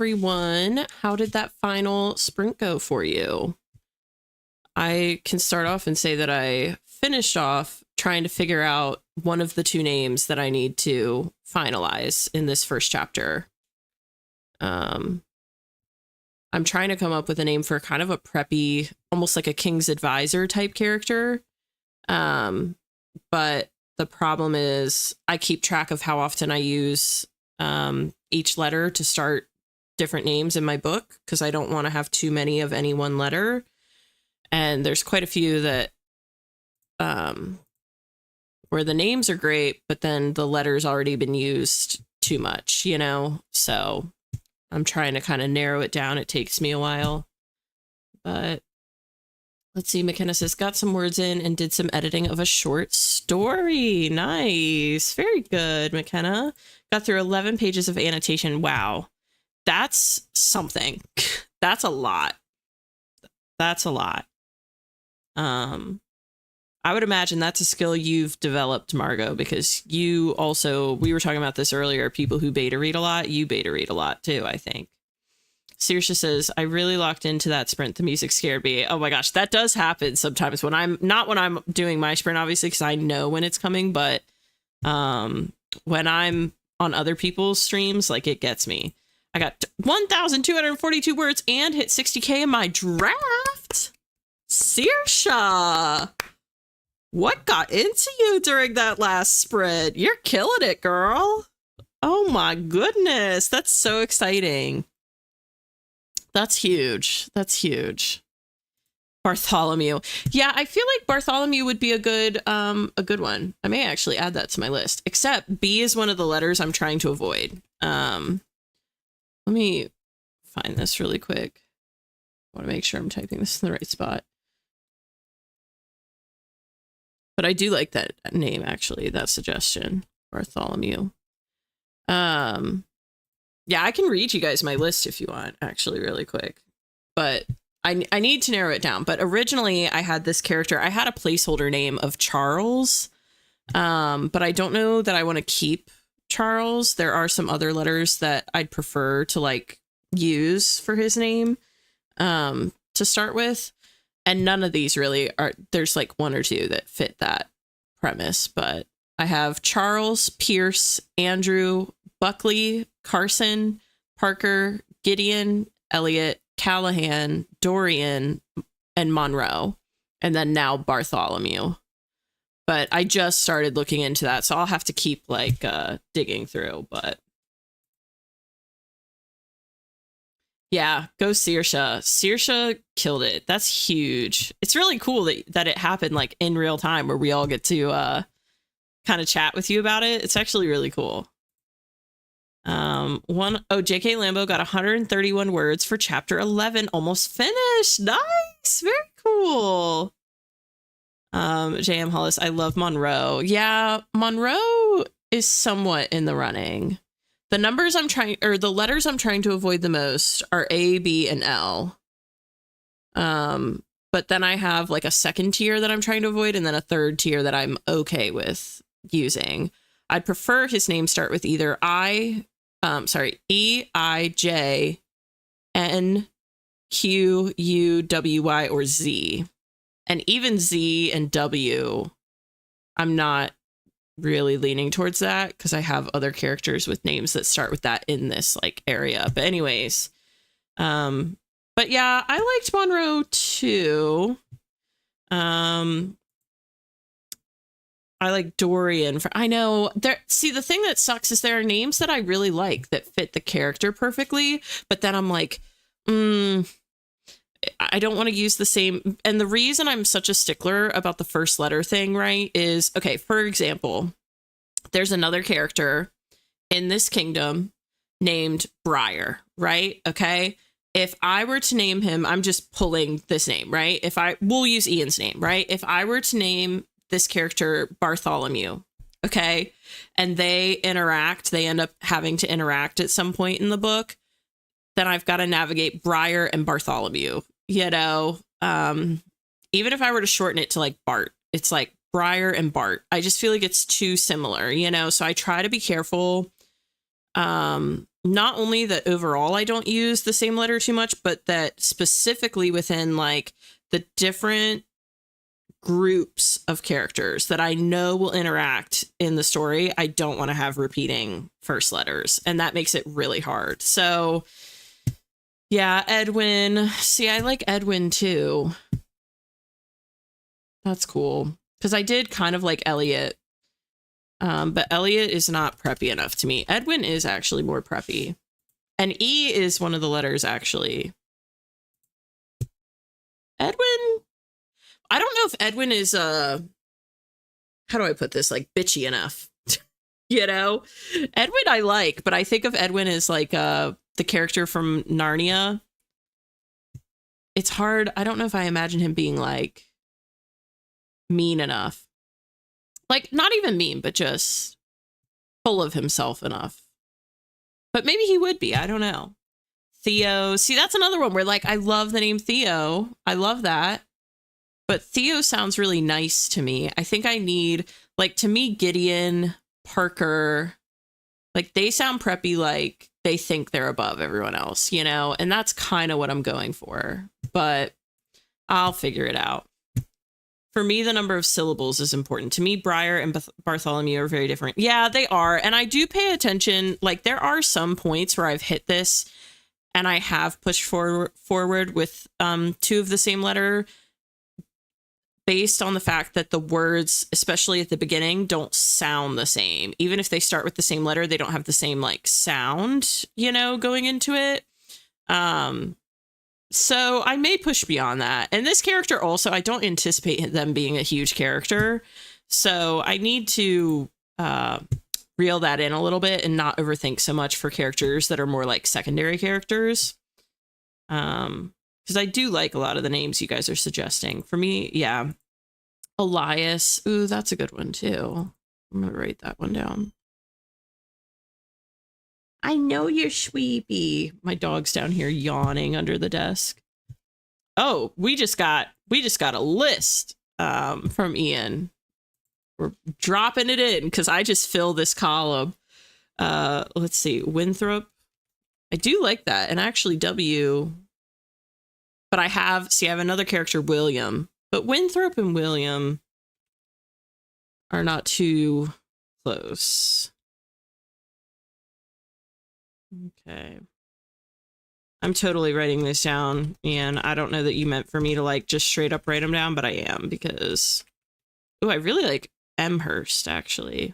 everyone. How did that final sprint go for you? I can start off and say that I finished off trying to figure out one of the two names that I need to finalize in this first chapter. I'm trying to come up with a name for kind of a preppy, almost like a king's advisor type character. But the problem is I keep track of how often I use each letter to start different names in my book, because I don't want to have too many of any one letter. And there's quite a few that where the names are great, but then the letter's already been used too much, you know? So I'm trying to kind of narrow it down. It takes me a while. But let's see. McKenna says, got some words in and did some editing of a short story. Nice. Very good, McKenna. Got through 11 pages of annotation. Wow. That's something. That's a lot. That's a lot. I would imagine that's a skill you've developed, Margot, because you also, we were talking about this earlier, people who beta read a lot, you beta read a lot too, I think. Saoirse says, I really locked into that sprint. The music scared me. Oh my gosh, that does happen sometimes when I'm doing my sprint, obviously, because I know when it's coming, but when I'm on other people's streams, like, it gets me. I got 1,242 words and hit 60K in my draft. Saoirse, what got into you during that last sprint? You're killing it, girl. Oh my goodness. That's so exciting. That's huge. That's huge. Bartholomew. Yeah, I feel like Bartholomew would be a good one. I may actually add that to my list. Except B is one of the letters I'm trying to avoid. Let me find this really quick. I want to make sure I'm typing this in the right spot. But I do like that name, actually, that suggestion, Bartholomew. Yeah, I can read you guys my list if you want, actually, really quick. But I need to narrow it down. But originally, I had this character. I had a placeholder name of Charles. But I don't know that I want to keep Charles. There are some other letters that I'd prefer to, like, use for his name to start with. And none of these really are, there's like one or two that fit that premise, but I have Charles, Pierce, Andrew, Buckley, Carson, Parker, Gideon, Elliot, Callahan, Dorian, and Monroe, and then now Bartholomew. But I just started looking into that, so I'll have to keep like digging through, but yeah, go Saoirse. Saoirse killed it. That's huge. It's really cool that it happened like in real time where we all get to kind of chat with you about it. It's actually really cool. JK Lambo got 131 words for chapter 11, almost finished. Nice, very cool. JM Hollis, I love Monroe. Yeah, Monroe is somewhat in the running. The letters I'm trying to avoid the most are A, B, and L. But then I have like a second tier that I'm trying to avoid, and then a third tier that I'm okay with using. I'd prefer his name start with either E, I, J, N, Q, U, W, Y, or Z. And even Z and W, I'm not really leaning towards that because I have other characters with names that start with that in this like area. But anyways, but yeah, I liked Monroe too. I like Dorian. I know there. See, the thing that sucks is there are names that I really like that fit the character perfectly, but then I'm like, I don't want to use the same. And the reason I'm such a stickler about the first letter thing, right, is, okay, for example, there's another character in this kingdom named Briar, right? Okay. If I were to name him, I'm just pulling this name, right? We'll use Ian's name, right? If I were to name this character Bartholomew, okay, and they end up having to interact at some point in the book, then I've got to navigate Briar and Bartholomew, you know. Even if I were to shorten it to like Bart, it's like Briar and Bart. I just feel like it's too similar, you know, so I try to be careful not only that overall I don't use the same letter too much, but that specifically within like the different groups of characters that I know will interact in the story, I don't want to have repeating first letters. And that makes it really hard. So yeah, Edwin. See, I like Edwin too. That's cool. Because I did kind of like Elliot. But Elliot is not preppy enough to me. Edwin is actually more preppy. And E is one of the letters, actually. Edwin? I don't know if Edwin is, how do I put this? Like, bitchy enough. You know? Edwin I like, but I think of Edwin as like the character from Narnia. It's hard. I don't know if I imagine him being like mean enough. Like, not even mean, but just full of himself enough. But maybe he would be. I don't know. Theo. See, that's another one where, like, I love the name Theo. I love that. But Theo sounds really nice to me. I think I need, like, to me, Gideon, Parker, like, they sound preppy, like, they think they're above everyone else, you know? And that's kind of what I'm going for. But I'll figure it out. For me, the number of syllables is important. To me, Briar and Bartholomew are very different. Yeah, they are. And I do pay attention. Like, there are some points where I've hit this and I have pushed forward with two of the same letter based on the fact that the words, especially at the beginning, don't sound the same. Even if they start with the same letter, they don't have the same, like, sound, you know, going into it. So I may push beyond that. And this character also, I don't anticipate them being a huge character. So I need to reel that in a little bit and not overthink so much for characters that are more like secondary characters. Because I do like a lot of the names you guys are suggesting. For me, yeah. Elias. Ooh, that's a good one too. I'm going to write that one down. I know you're sweepy. My dog's down here yawning under the desk. Oh, we just got a list from Ian. We're dropping it in because I just fill this column. Let's see, Winthrop. I do like that, and actually W. But I have another character, William. But Winthrop and William are not too close. Okay. I'm totally writing this down, and I don't know that you meant for me to, like, just straight up write them down, but I am, because oh, I really like Amherst, actually.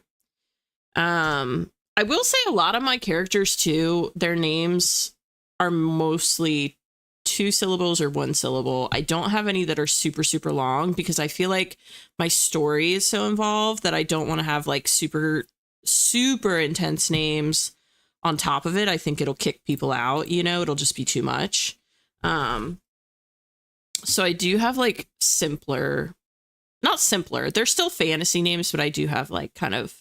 I will say a lot of my characters too, their names are mostly 2 syllables or 1 syllable. I don't have any that are super, super long because I feel like my story is so involved that I don't want to have like super, super intense names on top of it. I think it'll kick people out, you know, it'll just be too much. So I do have like not simpler. They're still fantasy names, but I do have like kind of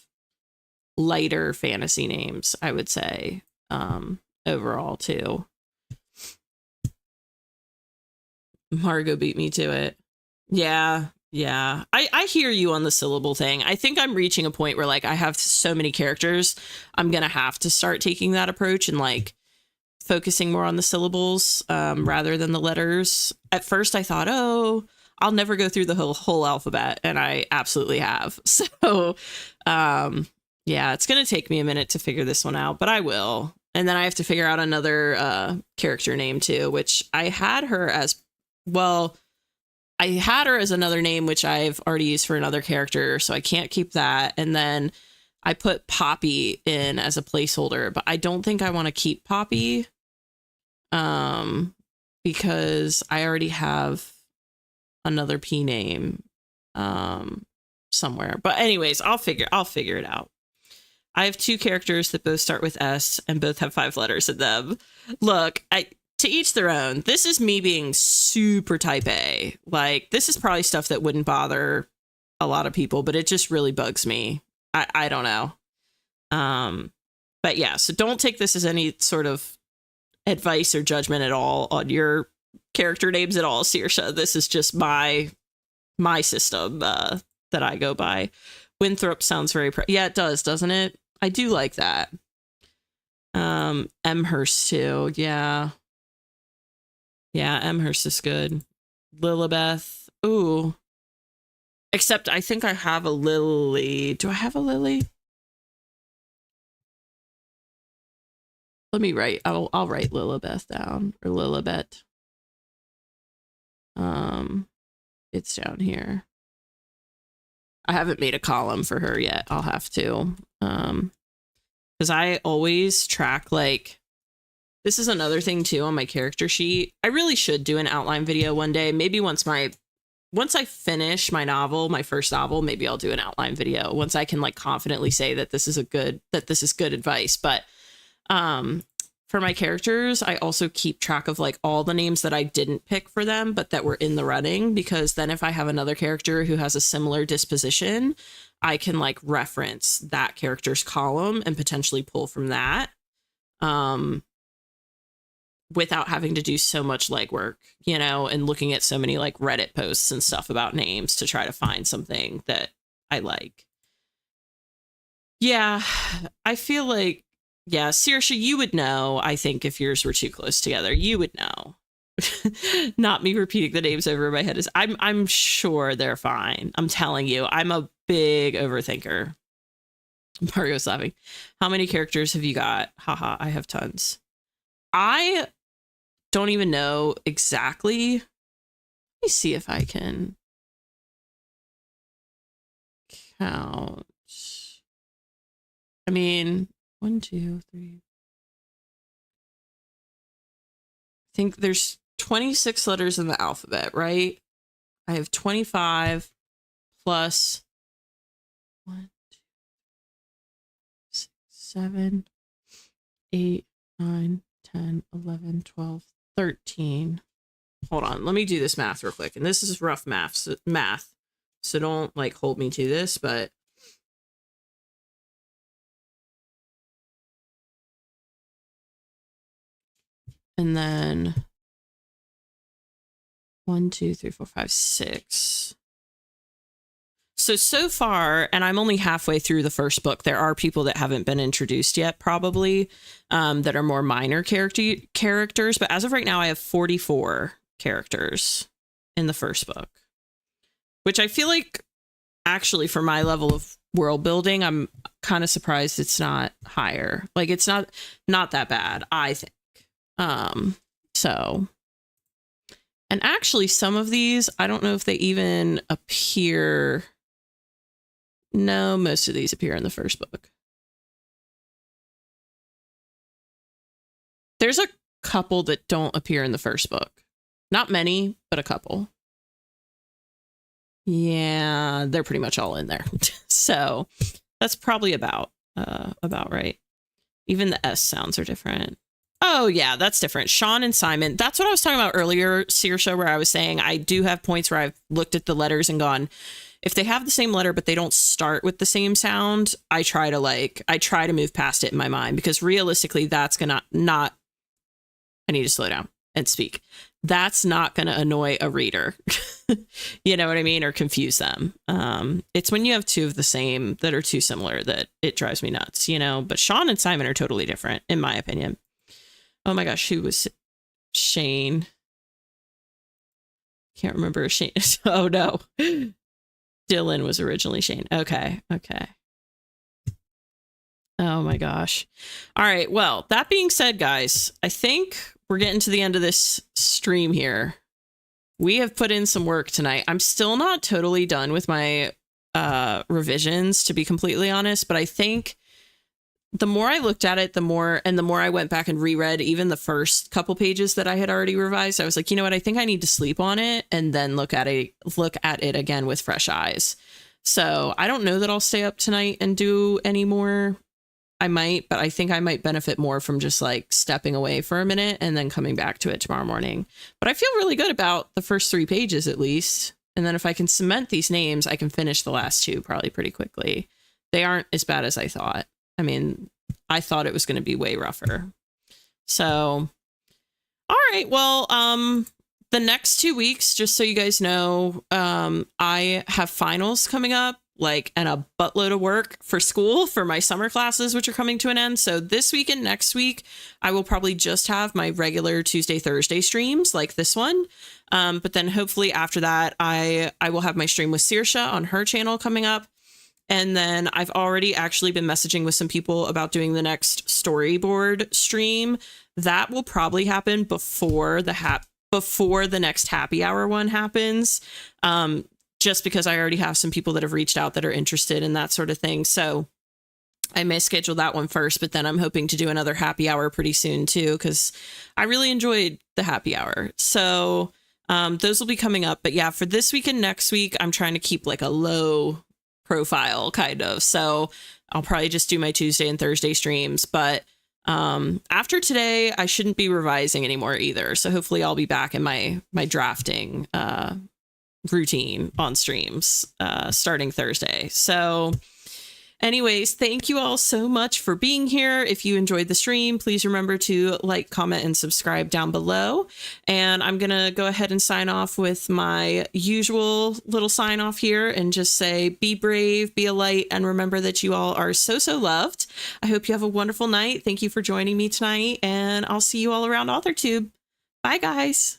lighter fantasy names, I would say, overall too. Margot beat me to it. Yeah. I hear you on the syllable thing. I think I'm reaching a point where like I have so many characters, I'm gonna have to start taking that approach and like focusing more on the syllables rather than the letters. At first I thought, oh, I'll never go through the whole alphabet, and I absolutely have. So yeah, it's gonna take me a minute to figure this one out, but I will. And then I have to figure out another character name too, which I had her as another name, which I've already used for another character, so I can't keep that. And then I put Poppy in as a placeholder, but I don't think I want to keep Poppy because I already have another P name somewhere. But anyways, I'll figure it out. I have 2 characters that both start with S and both have 5 letters in them. Look, to each their own. This is me being super type A. Like, this is probably stuff that wouldn't bother a lot of people, but it just really bugs me. I don't know. But yeah, so don't take this as any sort of advice or judgment at all on your character names at all, Saoirse. This is just my system that I go by. Winthrop sounds very yeah, it does, doesn't it? I do like that. Emhurst too. Yeah. Yeah, Emhurst is good. Lilibeth. Ooh. Except I think I have a Lily. Do I have a Lily? Let me write. I'll write Lilibeth down, or Lilibet. It's down here. I haven't made a column for her yet. I'll have to. Because I always track, like, this is another thing too on my character sheet. I really should do an outline video one day. Maybe once I finish my novel, my first novel, maybe I'll do an outline video once I can like confidently say that this is good advice. But for my characters, I also keep track of like all the names that I didn't pick for them, but that were in the running, because then if I have another character who has a similar disposition, I can like reference that character's column and potentially pull from that. Without having to do so much legwork, you know, and looking at so many like Reddit posts and stuff about names to try to find something that I like. Yeah, I feel like, yeah, Saoirse, you would know, I think, if yours were too close together. You would know. Not me repeating the names over my head. I'm sure they're fine. I'm telling you, I'm a big overthinker. Margot's laughing. How many characters have you got? Haha, I have tons. I don't even know exactly. Let me see if I can count. I mean, 1, 2, 3. I think there's 26 letters in the alphabet, right? I have 25 plus 1, 2, 6, 7, 8, 9, 10, 11, 12, 13. Hold on, let me do this math real quick. And this is rough math, so don't like hold me to this, but and then 1, 2, 3, 4, 5, 6. So far, and I'm only halfway through the first book, there are people that haven't been introduced yet, probably, that are more minor characters. But as of right now, I have 44 characters in the first book, which I feel like, actually, for my level of world building, I'm kind of surprised it's not higher. Like, it's not that bad, I think. So, and actually, some of these, I don't know if they even appear. No, most of these appear in the first book. There's a couple that don't appear in the first book. Not many, but a couple. Yeah, they're pretty much all in there. So that's probably about right. Even the S sounds are different. Oh, yeah, that's different. Sean and Simon. That's what I was talking about earlier, Saoirse, where I was saying I do have points where I've looked at the letters and gone, if they have the same letter, but they don't start with the same sound, I try to move past it in my mind, because realistically, that's going to not, I need to slow down and speak. That's not going to annoy a reader. You know what I mean? Or confuse them. It's when you have two of the same that are too similar that it drives me nuts, you know, but Sean and Simon are totally different, in my opinion. Oh my gosh, who was Shane? Can't remember Shane. Oh no. Dylan was originally Shane. Okay. Oh my gosh. All right. Well, that being said, guys, I think we're getting to the end of this stream here. We have put in some work tonight. I'm still not totally done with my revisions, to be completely honest, but I think the more I looked at it, the more I went back and reread even the first couple pages that I had already revised, I was like, you know what? I think I need to sleep on it and then look at it again with fresh eyes. So I don't know that I'll stay up tonight and do any more. I might, but I think I might benefit more from just like stepping away for a minute and then coming back to it tomorrow morning. But I feel really good about the first 3 pages at least. And then if I can cement these names, I can finish the last 2 probably pretty quickly. They aren't as bad as I thought. I mean, I thought it was going to be way rougher. So, all right. Well, the next 2 weeks, just so you guys know, I have finals coming up and a buttload of work for school for my summer classes, which are coming to an end. So this week and next week, I will probably just have my regular Tuesday, Thursday streams like this one. But then hopefully after that, I will have my stream with Saoirse on her channel coming up. And then I've already actually been messaging with some people about doing the next storyboard stream. That will probably happen before the next happy hour one happens. Just because I already have some people that have reached out that are interested in that sort of thing. So I may schedule that one first, but then I'm hoping to do another happy hour pretty soon too, because I really enjoyed the happy hour. So those will be coming up. But yeah, for this week and next week, I'm trying to keep like a low profile kind of. So I'll probably just do my Tuesday and Thursday streams. But after today, I shouldn't be revising anymore either. So hopefully I'll be back in my drafting routine on streams starting Thursday. So anyways, thank you all so much for being here. If you enjoyed the stream, please remember to like, comment, and subscribe down below. And I'm going to go ahead and sign off with my usual little sign off here and just say, be brave, be a light, and remember that you all are so, so loved. I hope you have a wonderful night. Thank you for joining me tonight, and I'll see you all around authortube. Bye, guys.